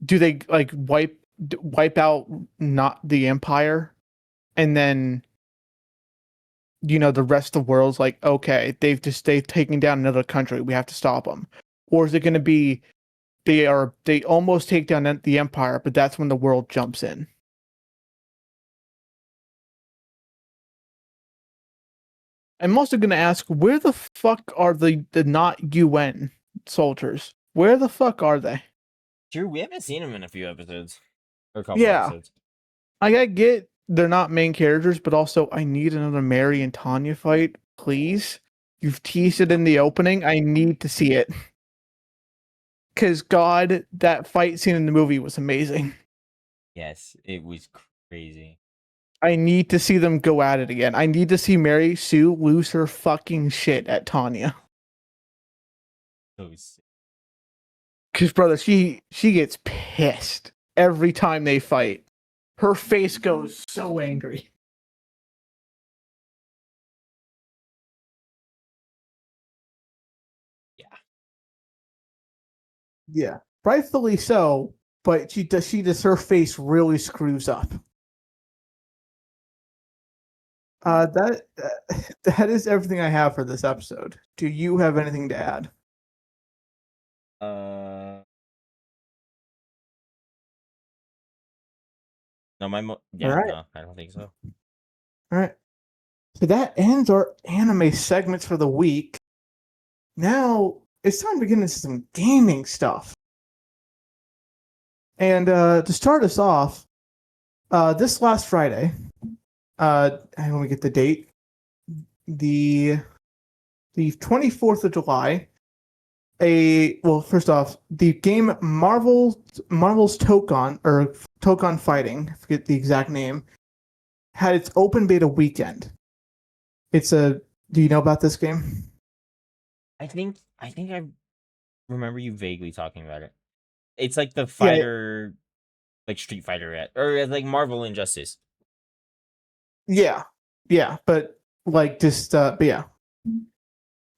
do they like wipe out not the empire and then the rest of the world's like, okay, they've taken down another country, we have to stop them? Or is it going to be they almost take down the empire, but that's when the world jumps in? I'm also going to ask, where the fuck are the not UN soldiers? Where the fuck are they? Sure, we haven't seen him in a few episodes. Or a couple Yeah, episodes. I get they're not main characters, but also I need another Mary and Tanya fight, please. You've teased it in the opening. I need to see it. Because, God, that fight scene in the movie was amazing. Yes, it was crazy. I need to see them go at it again. I need to see Mary Sue lose her fucking shit at Tanya. It was Because, brother, she gets pissed every time they fight. Her face goes so angry. yeah. Yeah, rightfully so. But she does. Her face really screws up. That that is everything I have for this episode. Do you have anything to add? No, All right, no, I don't think so. all right. So that ends our anime segments for the week. Now it's time to get into some gaming stuff. And to start us off, this last Friday, and we get the date, the 24th of July. First off, the game Marvel's Tokon Fighting, I forget the exact name, had its open beta weekend. Do you know about this game? I think I remember you vaguely talking about it. It's like the Yeah, fighter, like Street Fighter or like Marvel Injustice. yeah, but like just but yeah,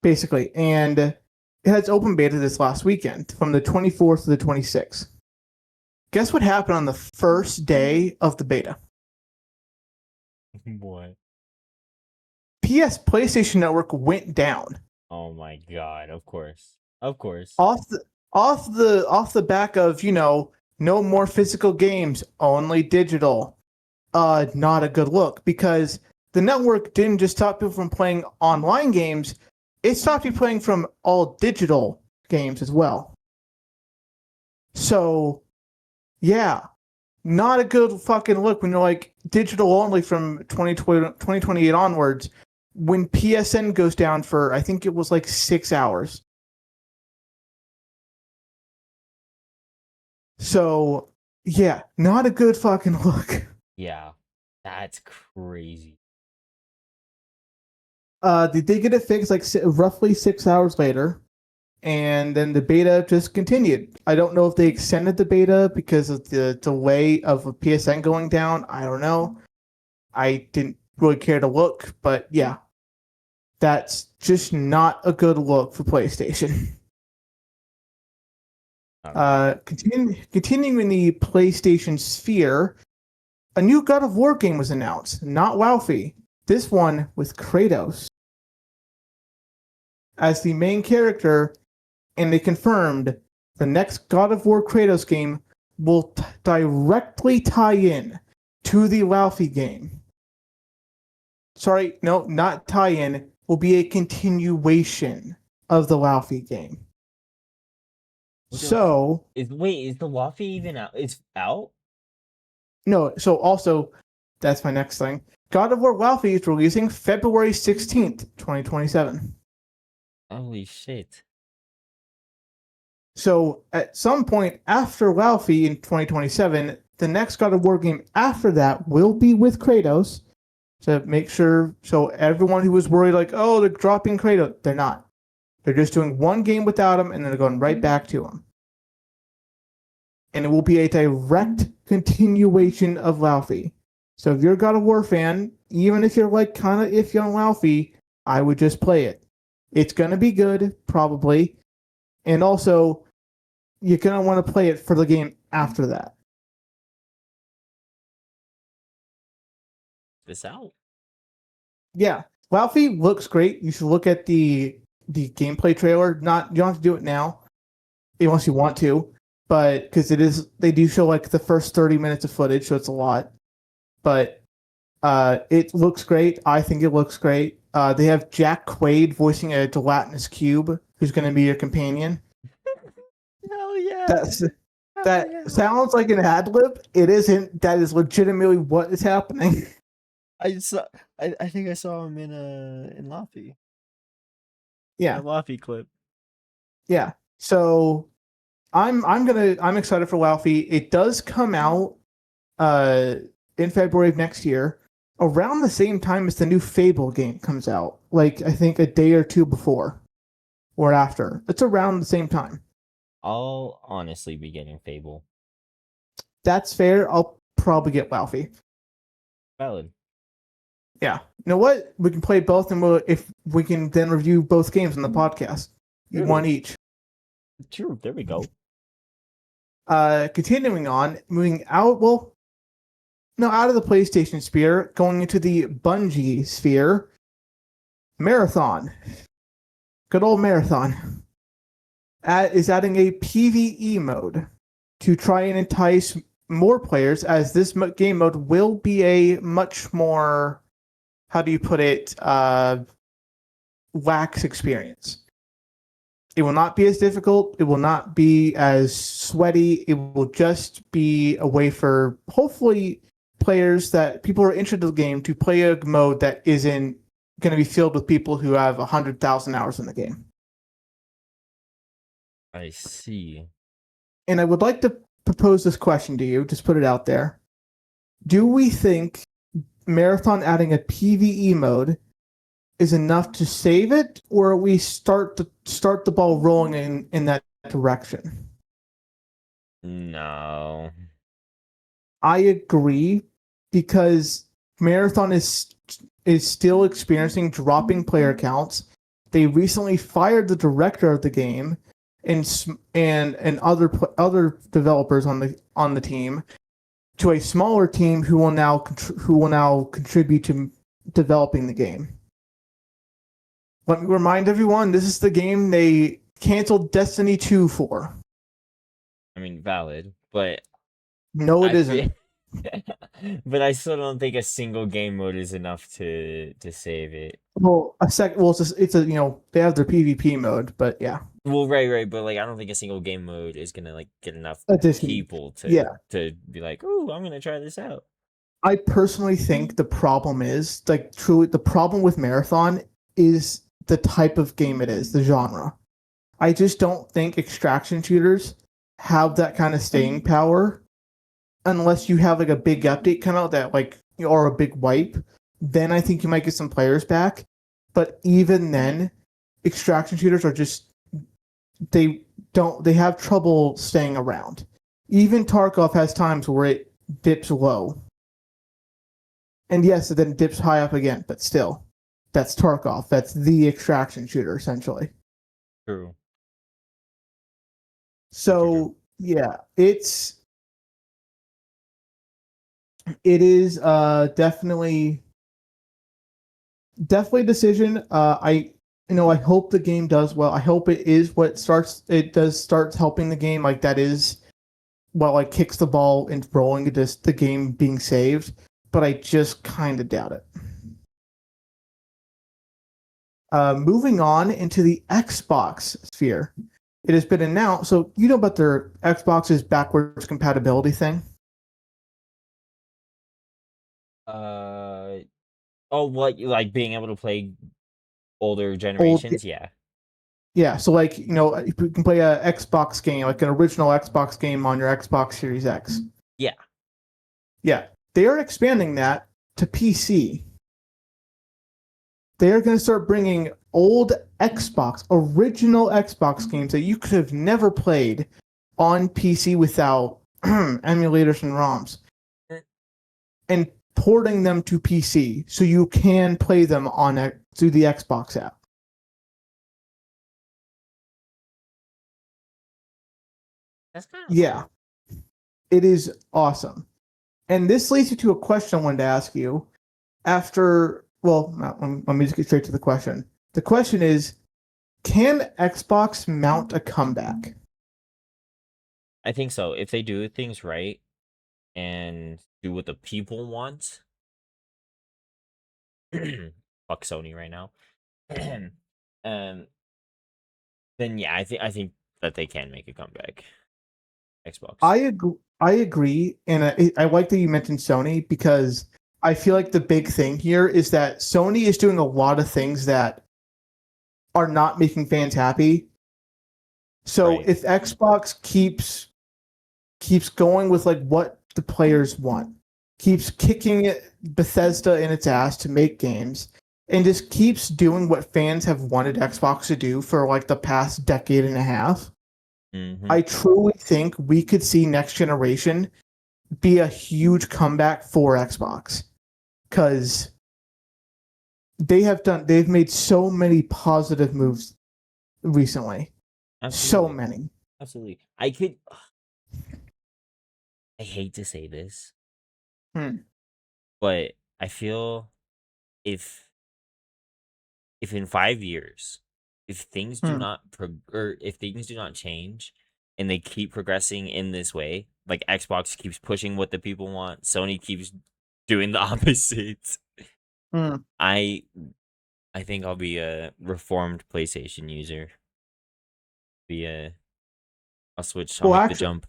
basically, and it had its open beta this last weekend from the 24th to the 26th. Guess what happened on the first day of the beta? Boy. PlayStation Network went down. Oh my god! Of course, of course. Off the back of no more physical games, only digital. Not a good look, because the network didn't just stop people from playing online games, it stopped you playing from all digital games as well. So yeah, not a good fucking look when you're like digital only from 2028 onwards, when PSN goes down for, I think it was like 6 hours. So yeah, not a good fucking look. Yeah, that's crazy. They did get it fixed like roughly 6 hours later, and then the beta just continued. I don't know if they extended the beta because of the delay of a PSN going down. I don't know. I didn't really care to look, but yeah, that's just not a good look for PlayStation. Continuing in the PlayStation sphere, a new God of War game was announced, not Laufey. This one with Kratos as the main character, and they confirmed the next God of War Kratos game will directly tie in to the Laufey game. Sorry, no, not tie in, will be a continuation of the Laufey game. So is the Luffy even out? It's out? No, so also, that's my next thing. God of War Laufey is releasing February 16th, 2027. Holy shit. So at some point after Laufey in 2027, the next God of War game after that will be with Kratos, to make sure, so everyone who was worried like, oh, they're dropping Kratos, they're not. They're just doing one game without him, and then they're going right back to him. And it will be a direct continuation of Laufey. So if you're a God of War fan, even if you're like kind of iffy on Laufey, I would just play it. It's going to be good, probably. And also, you're going to want to play it for the game after that. this out. Yeah, Laufey looks great. You should look at the gameplay trailer. Not you don't have to do it now, unless you want to, but because they do show like the first 30 minutes of footage, so it's a lot. But it looks great. I think it looks great. They have Jack Quaid voicing a gelatinous cube, who's going to be your companion. Hell yeah! That's Hell that yeah! sounds like an ad lib. It isn't. That is legitimately what is happening. I saw. I think I saw him in Laffy. Yeah, A Laffy clip. yeah. So I'm excited for Laufey. It does come out uh in February of next year, around the same time as the new Fable game comes out. Like I think a day or two before or after. It's around the same time. I'll honestly be getting Fable. That's fair. I'll probably get Laufey. Valid. Yeah. You know what? We can play both, and if we can then review both games on the podcast. True. One each. True. There we go. Continuing on, moving out. Well, no, out of the PlayStation sphere, going into the Bungie sphere. Marathon. Good old Marathon. Is adding a PvE mode to try and entice more players, as this game mode will be a much more, how do you put it, lax experience. It will not be as difficult. It will not be as sweaty. It will just be a way for, hopefully, players that people are interested in the game to play a mode that isn't going to be filled with people who have 100,000 hours in the game. I see. And I would like to propose this question to you, just put it out there. Do we think Marathon adding a PvE mode is enough to save it, or we start the ball rolling in that direction? No. I agree, because Marathon is still experiencing dropping player counts. They recently fired the director of the game and other developers on the team to a smaller team who will now contribute to developing the game. Let me remind everyone, this is the game they canceled Destiny 2 for. I mean, valid, but No, it isn't. But I still don't think a single game mode is enough to save it. Well, it's a they have their PvP mode, but yeah. Well, right, but like I don't think a single game mode is gonna like get enough Addition. people Yeah. to be like, "Ooh, I'm gonna try this out." I personally think the problem is, like, truly, the problem with Marathon is the type of game it is, the genre. I just don't think extraction shooters have that kind of staying power unless you have like a big update come out that or a big wipe. Then I think you might get some players back. But even then, extraction shooters are just they have trouble staying around. Even Tarkov has times where it dips low. And yes, it then dips high up again, but still, that's Tarkov. That's the extraction shooter, essentially. True. So, yeah, it is definitely a decision. I hope the game does well. I hope it is what starts helping the game. Like that is what like kicks the ball into rolling, just the game being saved. But I just kind of doubt it. Moving on into the Xbox sphere, it has been announced. So you know about their Xbox's backwards compatibility thing? What, like being able to play older generations? Yeah. Yeah, so like you can play a Xbox game, like an original Xbox game on your Xbox Series X. Yeah. Yeah, they are expanding that to PC. They are going to start bringing old original Xbox games that you could have never played on PC without emulators and ROMs, and porting them to PC so you can play them through the Xbox app. That's kind of Yeah, it is awesome. And this leads you to a question I wanted to ask you. after, well, let me just get straight to the question. The question is, can Xbox mount a comeback? I think so. If they do things right and do what the people want, fuck Sony right now. um, then yeah, I think that they can make a comeback. Xbox. I agree, and I like that you mentioned Sony because I feel like the big thing here is that Sony is doing a lot of things that are not making fans happy. So Right. if Xbox keeps going with like what the players want, keeps kicking Bethesda in its ass to make games, and just keeps doing what fans have wanted Xbox to do for like the past decade and a half, Mm-hmm. I truly think we could see next generation be a huge comeback for Xbox because they've made so many positive moves recently. So Absolutely. many. Absolutely. I hate to say this, Hmm. but I feel if in 5 years, if things do Hmm. not or if things do not change and they keep progressing in this way, like Xbox keeps pushing what the people want, Sony keeps doing the opposite. Hmm. I I think I'll be a reformed PlayStation user. Be a I'll switch. I'll Well, make the actually, jump.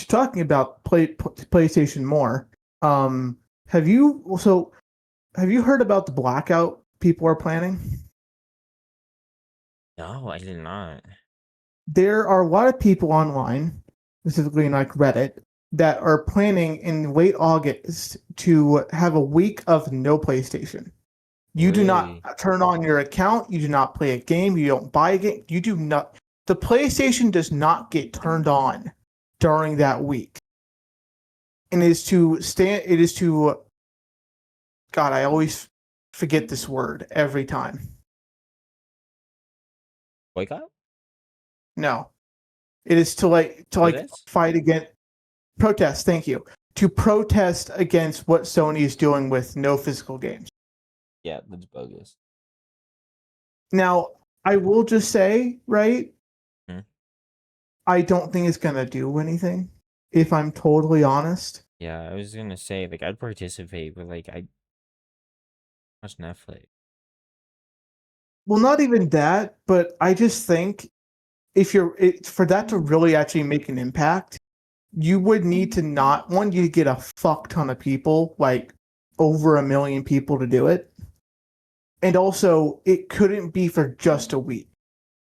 talking about PlayStation more, um, have you also have you heard about the blackout people are planning? No, I did not. There are a lot of people online, specifically in like Reddit, that are planning in late August to have a week of no PlayStation. You do not Really? turn on your account. You do not play a game. You don't buy a game. You do not. The PlayStation does not get turned on during that week. And it is to stand. It is to. God, I always forget this word every time. Boycott? No, it is to Protest? fight against protest. Thank you. To protest against what Sony is doing with no physical games. Yeah, that's bogus. Now, I will just say, right, Hmm? I don't think it's going to do anything, if I'm totally honest. Yeah, I was gonna say like I'd participate, but like I watch Netflix. Well, not even that, but I just think if for that to really actually make an impact, you would need to not one, you get a fuck ton of people, like over 1 million people to do it. And also, it couldn't be for just a week.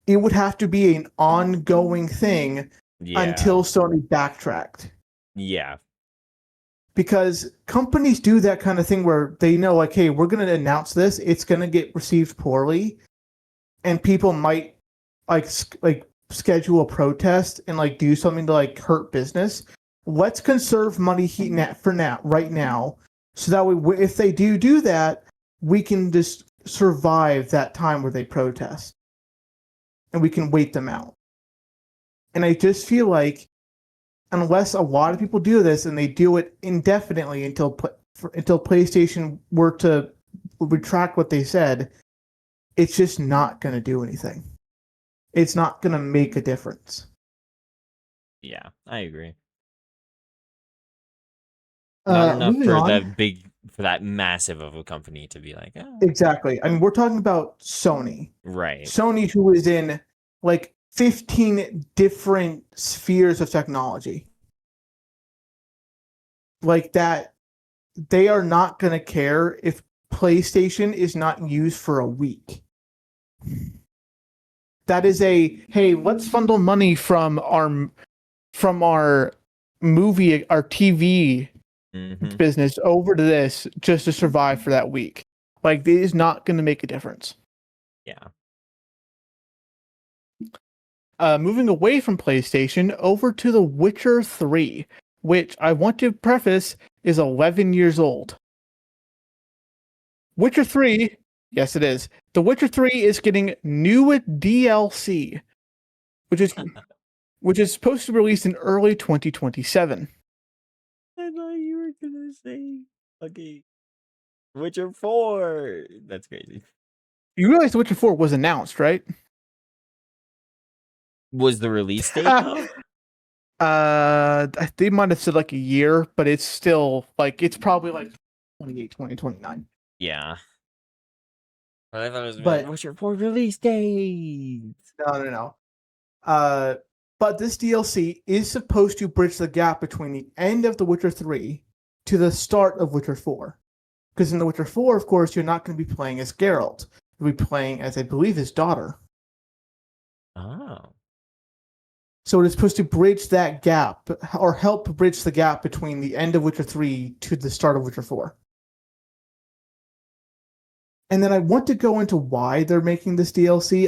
It would have to be an ongoing thing Yeah, until Sony backtracked. yeah, Because companies do that kind of thing where they know, like, hey, we're going to announce this, it's going to get received poorly, and people might like schedule a protest and like do something to like hurt business. Let's conserve money for now, right now, so that way, if they do that, we can just survive that time where they protest, and we can wait them out. And I just feel like unless a lot of people do this and they do it indefinitely until PlayStation were to retract what they said, it's just not going to do anything. It's not going to make a difference. yeah. I agree. Not enough Moving for on. that massive of a company to be like, oh, Exactly. I mean, we're talking about Sony. right. Sony, who is in like 15 different spheres of technology. Like that, they are not going to care if PlayStation is not used for a week. That is a hey, let's funnel money from our movie, our TV Mm-hmm. business over to this just to survive for that week. Like, it is not going to make a difference. Yeah. Moving away from PlayStation over to The Witcher 3, which I want to preface is 11 years old. Witcher 3, yes, it is. The Witcher 3 is getting new DLC, which is supposed to release in early 2027. I thought you were gonna say okay. Witcher 4. That's crazy. You realize The Witcher 4 was announced, right? Was the release date though? They might have said like a year, but it's still like it's probably like 28, 2029. Yeah. I thought it was like, But Witcher 4 release date. no. Uh, but this DLC is supposed to bridge the gap between the end of The Witcher 3 to the start of Witcher 4. Because in The Witcher 4, of course, you're not going to be playing as Geralt. You'll be playing as, I believe, his daughter. Oh. So it is supposed to bridge that gap, or help bridge the gap between the end of Witcher 3 to the start of Witcher 4. And then I want to go into why they're making this DLC.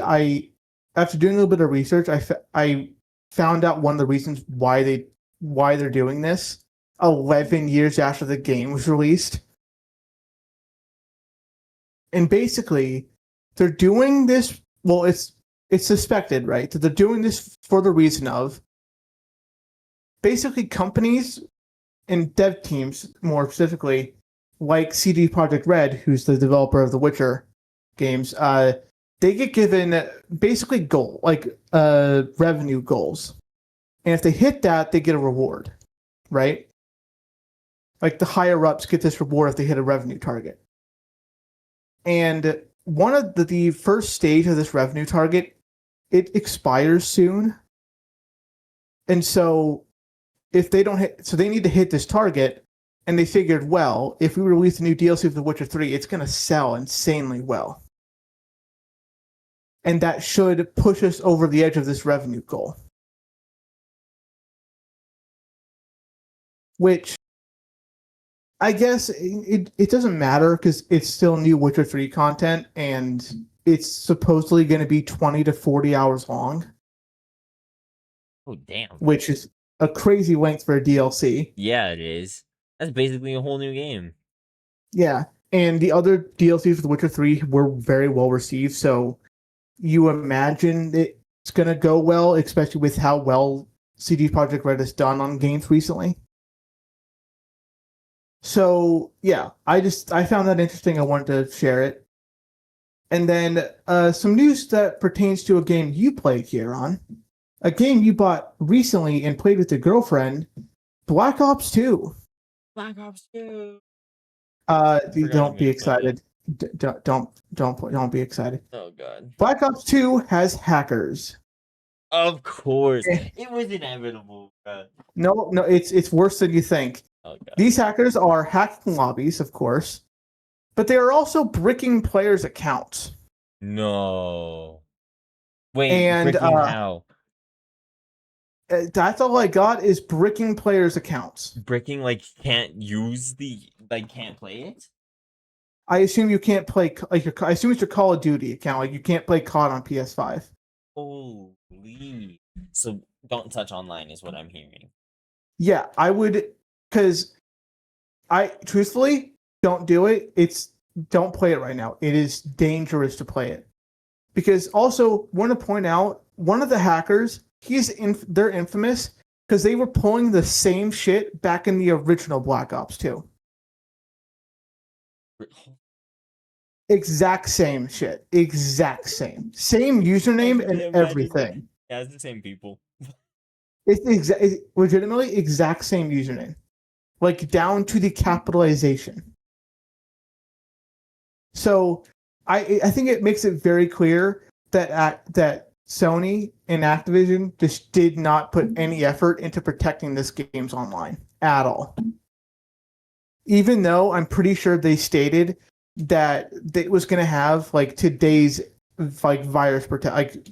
After doing a little bit of research, I found out one of the reasons why they're doing this 11 years after the game was released. And basically, they're doing this. Well, it's suspected, right, that they're doing this for the reason of basically companies and dev teams, more specifically, like CD Projekt Red, who's the developer of the Witcher games. They get given basically revenue goals, and if they hit that, they get a reward, right? Like the higher ups get this reward if they hit a revenue target. And one of the first stage of this revenue target, it expires soon. And so if they don't hit, so they need to hit this target, and they figured, well, if we release a new DLC for The Witcher 3, it's going to sell insanely well. And that should push us over the edge of this revenue goal. Which, I guess, it doesn't matter because it's still new Witcher 3 content, and it's supposedly going to be 20 to 40 hours long. Oh, damn. Which is a crazy length for a DLC. Yeah, it is. That's basically a whole new game. Yeah. And the other DLCs for The Witcher 3 were very well received, so you imagine it's going to go well, especially with how well CD Projekt Red has done on games recently. So, yeah, I found that interesting. I wanted to share it. And then some news that pertains to a game you played, Kieran. A game you bought recently and played with your girlfriend, Black Ops 2. Black Ops 2. Don't be excited. Don't be excited. Oh god. Black Ops 2 has hackers. Of course. It was inevitable. No, it's worse than you think. Oh god. These hackers are hacking lobbies, of course, but they are also bricking players' accounts. No. Wait, And bricking how? that's all I got is bricking players' accounts. Bricking can't can't play it? I assume you can't play I assume it's your Call of Duty account. Like you can't play COD on PS5. Holy. So don't touch online is what I'm hearing. Yeah, I would, because I truthfully don't do it. Don't play it right now. It is dangerous to play it. Because also want to point out one of the hackers, they're infamous because they were pulling the same shit back in the original Black Ops 2. Exact same shit. Exact same. Same username and everything. Yeah, it's the same people. It's legitimately exact same username. Like down to the capitalization. So I think it makes it very clear that Sony and Activision just did not put any effort into protecting this game's online at all. Even though I'm pretty sure they stated that it was going to have today's virus protect,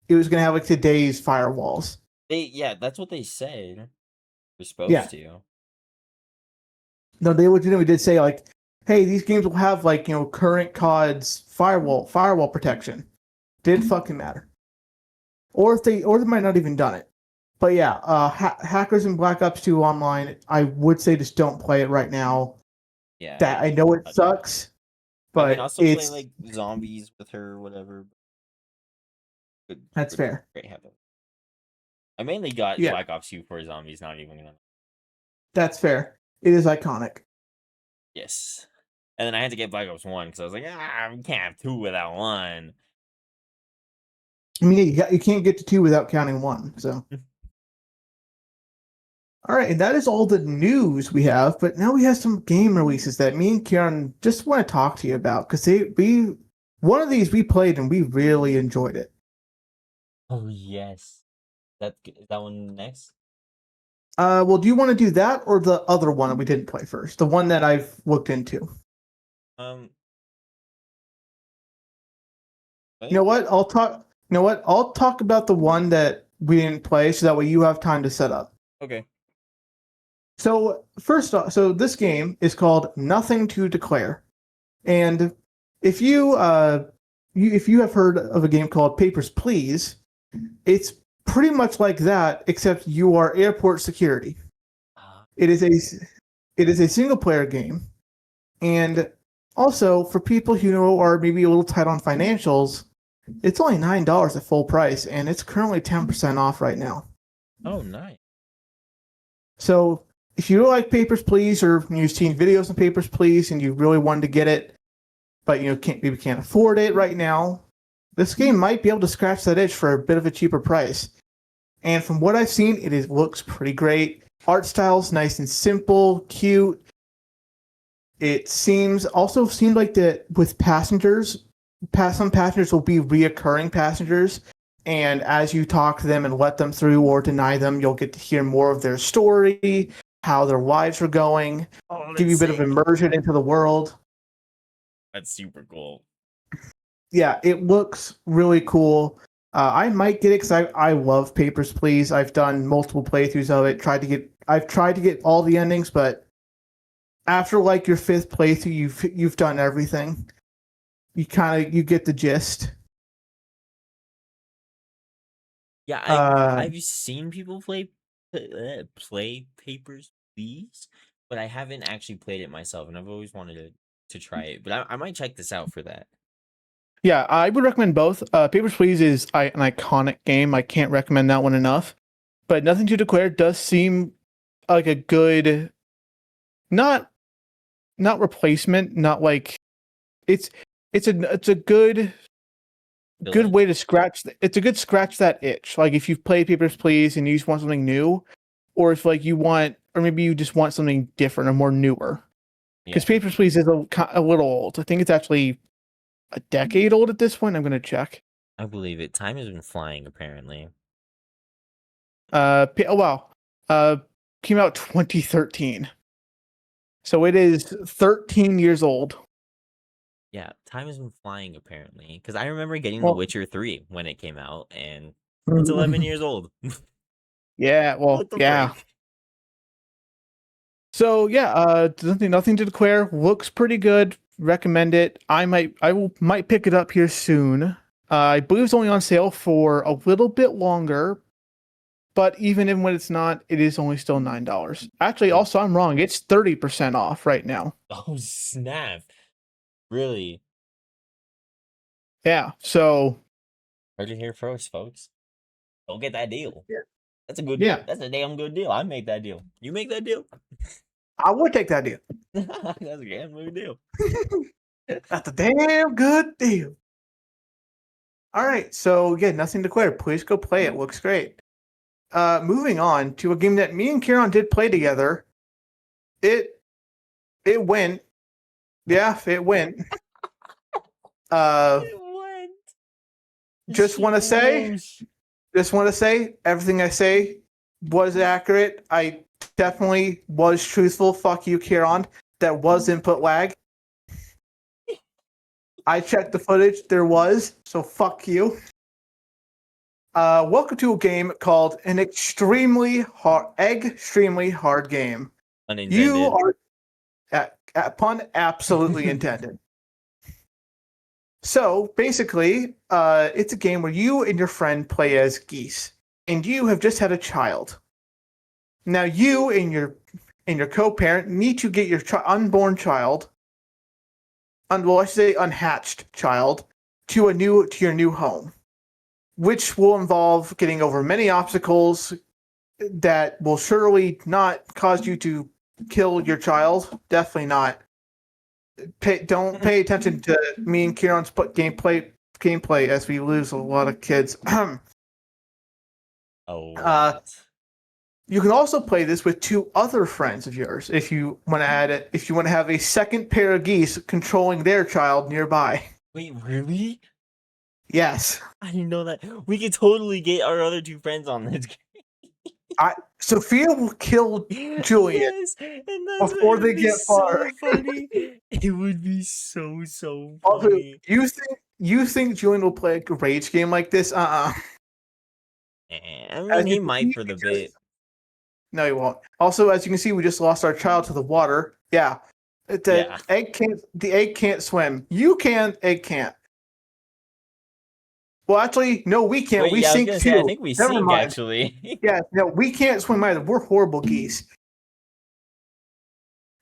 it was going to have today's firewalls. That's what they said. We're supposed to. No, they legitimately did say hey, these games will have current COD's firewall protection. Didn't fucking matter. Or they might not even done it. But yeah, hackers in Black Ops 2 online, I would say just don't play it right now. Yeah. That I know it sucks, but I can also play zombies with her or whatever. That's fair. Great habit. I mainly got Black Ops 2 for zombies, not even gonna. That's fair. It is iconic. Yes. And then I had to get Black Ops 1 because I was like, we can't have 2 without 1. I mean, you can't get to 2 without counting 1. So, all right, and that is all the news we have. But now we have some game releases that me and Kieran just want to talk to you about because one of these we played and we really enjoyed it. Oh, yes. Is that one next? Well, do you want to do that or the other one that we didn't play first? The one that I've looked into. Um, You know what? I'll talk. You know what? I'll talk about the one that we didn't play, so that way you have time to set up. Okay. So first off, so this game is called Nothing to Declare, and if you have heard of a game called Papers, Please, it's pretty much like that, except you are airport security. It is a single player game, and also for people who are maybe a little tight on financials, it's only $9 at full price, and it's currently 10% off right now. Oh, nice. So if you like Papers, Please, or you've seen videos on Papers, Please, and you really wanted to get it, but can't afford it right now, this game might be able to scratch that itch for a bit of a cheaper price. And from what I've seen, looks pretty great. Art style's nice and simple, cute. It seemed like that with passengers, some passengers will be reoccurring passengers, and as you talk to them and let them through or deny them, you'll get to hear more of their story, how their lives are going, give you a bit of immersion into the world. That's super cool. Yeah, it looks really cool. I might get it because I love Papers, Please. I've done multiple playthroughs of it. I've tried to get all the endings, but after like your 5th playthrough, you've done everything. You get the gist. Yeah, I've seen people play Papers, Please, but I haven't actually played it myself, and I've always wanted to try it. But I might check this out for that. Yeah, I would recommend both. Papers, Please is an iconic game. I can't recommend that one enough. But Nothing to Declare does seem like a good, not replacement, not like it's a good way to scratch. It's a good scratch that itch. Like if you've played Papers, Please and you just want something new, or if like you want, or maybe you just want something different or more newer. Because Papers, Please is a little old. I think it's actually a decade old at this point. I'm gonna check. I believe it. Time has been flying, apparently. Came out 2013. So it is 13 years old. Yeah, time has been flying, apparently. Because I remember getting The Witcher 3 when it came out, and it's 11 years old. Yeah, well, yeah. Break? So yeah, Nothing to Declare looks pretty good. Recommend it. I might pick it up here soon. I believe it's only on sale for a little bit longer, but even when it's not, it is only still $9. Actually, also I'm wrong. It's 30% off right now. Oh snap! Really? Yeah. So. Heard it here first, folks. Don't get that deal. Yeah. That's a good. Yeah. That's a damn good deal. I make that deal. You make that deal. I would take that deal. That's a damn good deal. That's a damn good deal. All right, so yeah, Nothing to Declare. Please go play it. Looks great. Moving on to a game that me and Kieran did play together. It went. Yeah, it went. It went. Just want to say, everything I say was accurate. I definitely was truthful. Fuck you, Kieran. That was input lag. I checked the footage. There was. So fuck you. Welcome to a game called an extremely hard game. Unintended. You are pun absolutely intended. So basically, it's a game where you and your friend play as geese, and you have just had a child. Now you and your co-parent need to get your unborn child, I should say unhatched child, to your new home, which will involve getting over many obstacles that will surely not cause you to kill your child. Definitely not. don't pay attention to me and Kieran's gameplay as we lose a lot of kids. A uh, lot. you can also play this with two other friends of yours if you want to add it. If you want to have a second pair of geese controlling their child nearby. Wait, really? Yes. I didn't know that. We could totally get our other two friends on this. Sophia will kill Julian Yes, and before it they would be get far. so funny. It would be so Also, funny. you think Julian will play a rage game like this? I As mean, you he can might see, for the bit. no, he won't. Also, as you can see, we just lost our child to the water. Yeah, Yeah. the egg can't swim. You can, egg can't. Well, actually, no, we can't. Wait, We yeah, I was sink gonna say, I too. think we Never sink mind. actually. Yeah, no, we can't swim either. We're horrible geese.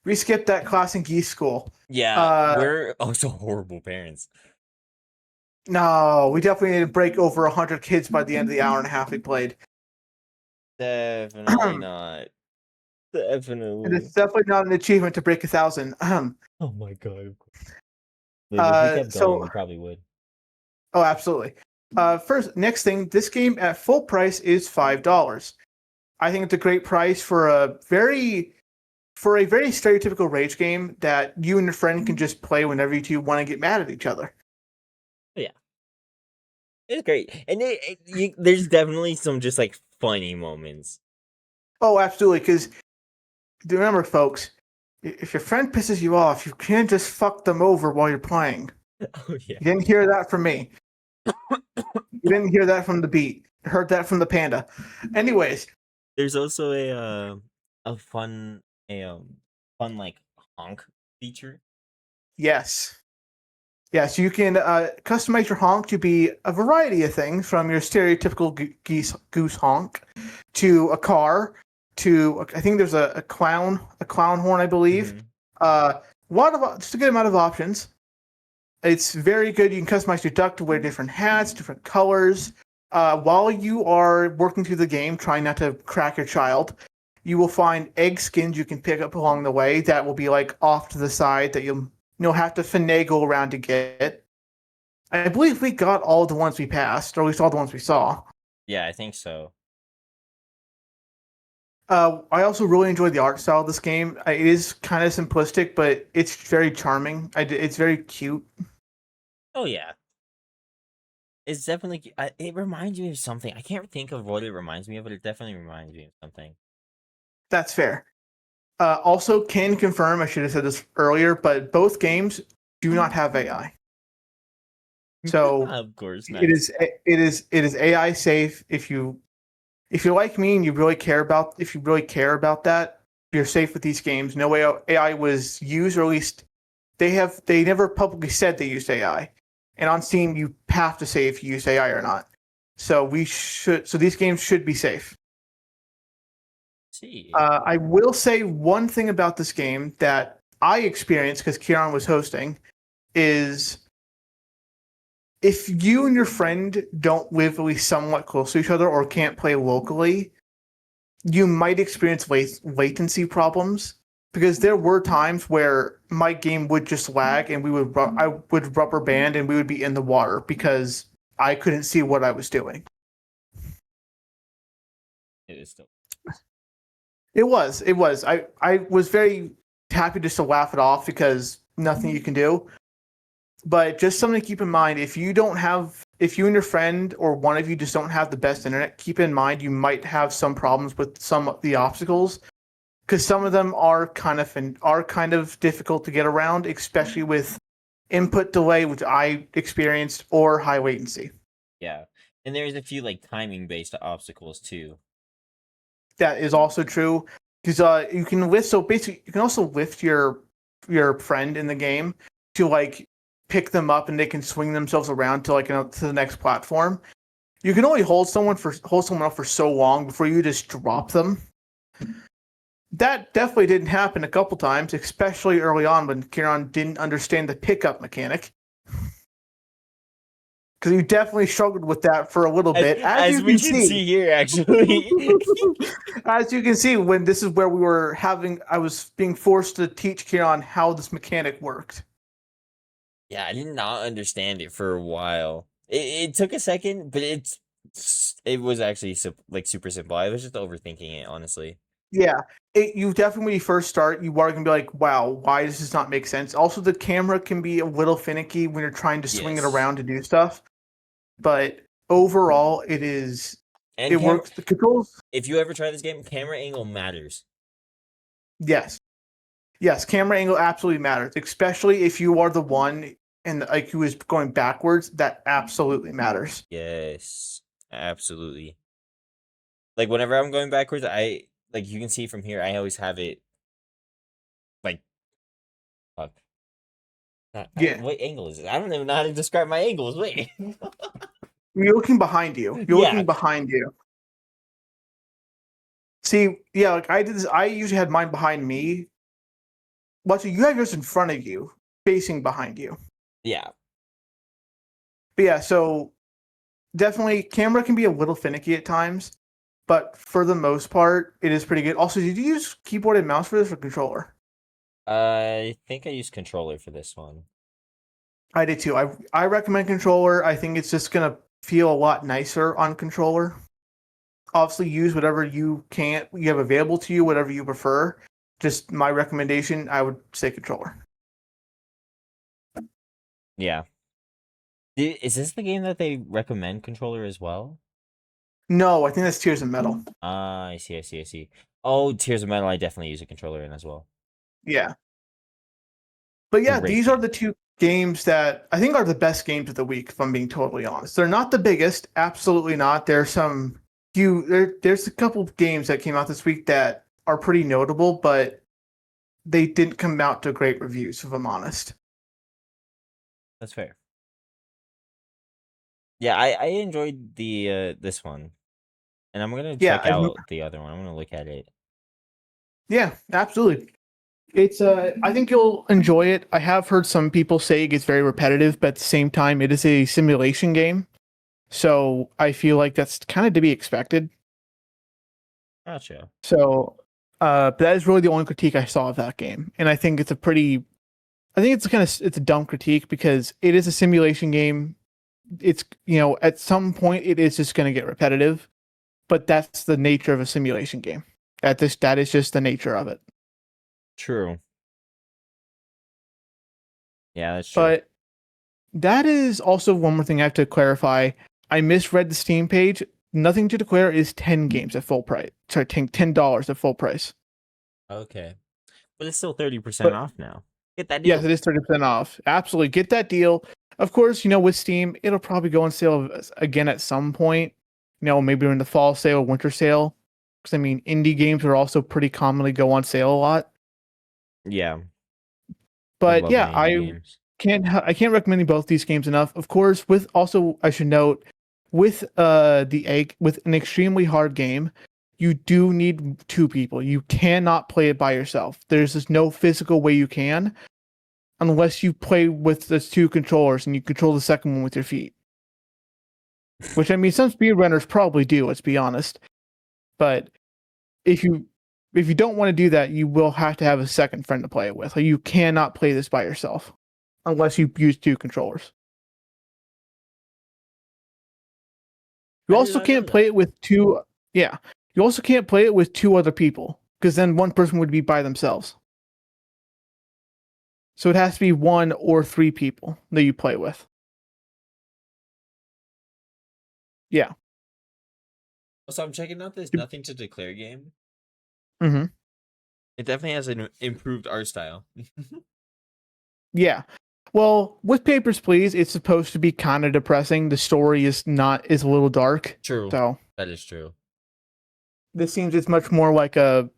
We skipped that class in geese school. Yeah, we're also horrible parents. No, we definitely need to break over 100 kids by the end of the hour and a half we played. Definitely not. And Definitely. it's definitely not an achievement to break 1,000. Oh my god. Like, if we kept going, So, we probably would. oh, absolutely. Next thing, this game at full price is $5. I think it's a great price for a very stereotypical rage game that you and your friend can just play whenever you two want to get mad at each other. Yeah, it's great, and there's definitely some just like funny moments. Oh, absolutely. Because remember, folks, if your friend pisses you off, you can't just fuck them over while you're playing. Oh yeah. You didn't hear that from me. You didn't hear that from the beat. You heard that from the panda. Anyways, There's also a fun fun like honk feature. yes. Yes, you can customize your honk to be a variety of things, from your stereotypical goose honk to a car to I think there's a clown horn, I believe. Mhm. Just a good amount of options. It's very good. You can customize your duck to wear different hats, different colors. While you are working through the game, trying not to crack your child, you will find egg skins you can pick up along the way that will be like off to the side that you'll have to finagle around to get. I believe we got all the ones we passed, or at least all the ones we saw. Yeah, I think so. I also really enjoyed the art style of this game. It is kind of simplistic, but it's very charming. It's very cute. Oh yeah, it's definitely. It reminds me of something. I can't think of what it reminds me of, but it definitely reminds me of something. That's fair. Also, can confirm, I should have said this earlier, but both games do not have AI. So Of course, it nice. is AI safe. If you're like me and you really care about that, you're safe with these games. No way AI was used, or at least they never publicly said they used AI. And on Steam, you have to say if you use AI or not. So these games should be safe. See. I will say one thing about this game that I experienced because Kieran was hosting is if you and your friend don't live at least somewhat close to each other or can't play locally, you might experience latency problems, because there were times where my game would just lag and I would rubber band and we would be in the water because I couldn't see what I was doing. It is still. It was. I was very happy just to laugh it off because nothing you can do. But just something to keep in mind, if you and your friend or one of you just don't have the best internet, keep in mind you might have some problems with some of the obstacles, because some of them are kind of difficult to get around, especially with input delay, which I experienced, or high latency. Yeah, and there's a few like timing based obstacles too. That is also true, because you can lift. So basically, you can also lift your friend in the game to like pick them up, and they can swing themselves around to to the next platform. You can only hold someone up for so long before you just drop them. That definitely didn't happen a couple times, especially early on when Kieran didn't understand the pickup mechanic. because you definitely struggled with that for a little bit, as As you we can can see. see here, actually. As you can see, when this is where I was being forced to teach Kieran how this mechanic worked. Yeah, I did not understand it for a while. It took a second, but it was actually like super simple. I was just overthinking it, honestly. Yeah, you definitely when you first start, you are gonna be like, "Wow, why does this not make sense?" Also, the camera can be a little finicky when you're trying to swing it Yes. around to do stuff, but overall, And it camera works. The controls, if you ever try this game, camera angle matters. yes, yes, camera angle absolutely matters, especially if you are the one and like who is going backwards. That absolutely matters. Yes. Absolutely. Like whenever I'm going backwards, like you can see from here, I always have it like fuck. Yeah, What angle is it? I don't even know how to describe my angles. Wait. you're looking behind you. You're Yeah. looking behind you. See, yeah, like I did this. I usually had mine behind me. Well, so you have yours in front of you, facing behind you. Yeah. But yeah, so definitely camera can be a little finicky at times, but for the most part, it is pretty good. Also, did you use keyboard and mouse for this or controller? I think I used controller for this one. I did too. I recommend controller. I think it's just gonna feel a lot nicer on controller. Obviously, use whatever you have available to you, whatever you prefer. Just my recommendation, I would say controller. Yeah. Is this the game that they recommend controller as well? No, I think that's Tears of Metal. Ah, I see, I see, I see. Oh, Tears of Metal, I definitely use a controller in as well. Yeah. But yeah, Great these are game. the two games that I think are the best games of the week, if I'm being totally honest. They're not the biggest, absolutely not. There's a couple of games that came out this week that are pretty notable, but they didn't come out to great reviews, if I'm honest. That's fair. Yeah, I enjoyed the this one. And I'm gonna Yeah, check out the other one. I'm gonna look at it. yeah, absolutely. It's I think you'll enjoy it. I have heard some people say it gets very repetitive, but at the same time it is a simulation game. So I feel like that's kind of to be expected. Gotcha. So, but that is really the only critique I saw of that game, and I think I think it's a dumb critique because it is a simulation game. It's at some point it is just going to get repetitive, but that's the nature of a simulation game. That is just the nature of it. True. Yeah, that's true. But that is also one more thing I have to clarify. I misread the Steam page. Nothing to Declare is 10 games at full price. Sorry, $10 at full price. Okay. But it's still 30% But off now. Get that yes, deal. it is 30% off. Absolutely. Get that deal. Of course, with Steam, it'll probably go on sale again at some point. Maybe during the fall sale, winter sale. Because, I mean, indie games are also pretty commonly go on sale a lot. Yeah. I But love yeah, my indie games. I can't recommend both these games enough. Of course, with also I should note with with an extremely hard game, you do need two people. You cannot play it by yourself. There's just no physical way you can unless you play with the two controllers and you control the second one with your feet. Which I mean some speedrunners probably do, let's be honest. But if you don't want to do that, you will have to have a second friend to play it with. Like, you cannot play this by yourself unless you use two controllers. You I did also not know can't that. play it with two. Yeah, you also can't play it with two other people because then one person would be by themselves. So it has to be one or three people that you play with. Yeah. So I'm checking out this Nothing to Declare game. Mm-hmm. It definitely has an improved art style. Yeah. Well, with Papers, Please, it's supposed to be kind of depressing. The story is a little dark. True. So That is true. this seems it's much more like a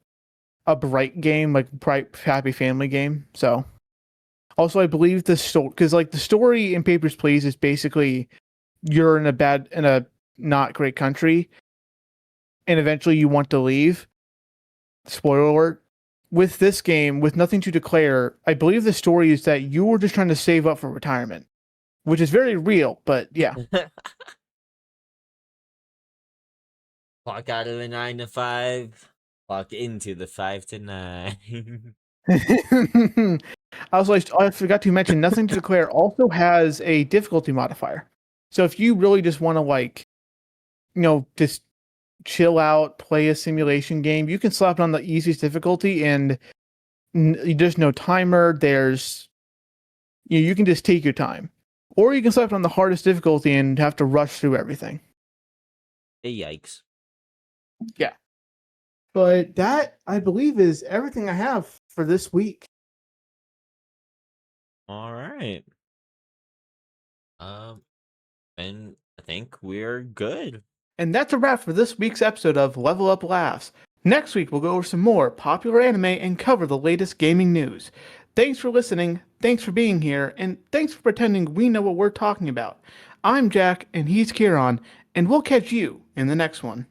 bright game, like bright, happy family game. So also, I believe the story because like the story in Papers, Please is basically you're in a not great country, and eventually you want to leave. Spoiler alert. With this game, with Nothing to Declare, I believe the story is that you were just trying to save up for retirement. which is very real. But yeah. Clock out of the 9 to 5, clock into the 5 to 9. I forgot to mention, Nothing to Declare also has a difficulty modifier. So if you really just want to just chill out, play a simulation game, you can slap it on the easiest difficulty, and there's no timer. You can just take your time, or you can slap it on the hardest difficulty and have to rush through everything. Hey, yikes. Yeah. But that, I believe, is everything I have for this week. All right. And I think we're good. And that's a wrap for this week's episode of Level Up Laughs. Next week, we'll go over some more popular anime and cover the latest gaming news. Thanks for listening, thanks for being here, and thanks for pretending we know what we're talking about. I'm Jack, and he's Kieran, and we'll catch you in the next one.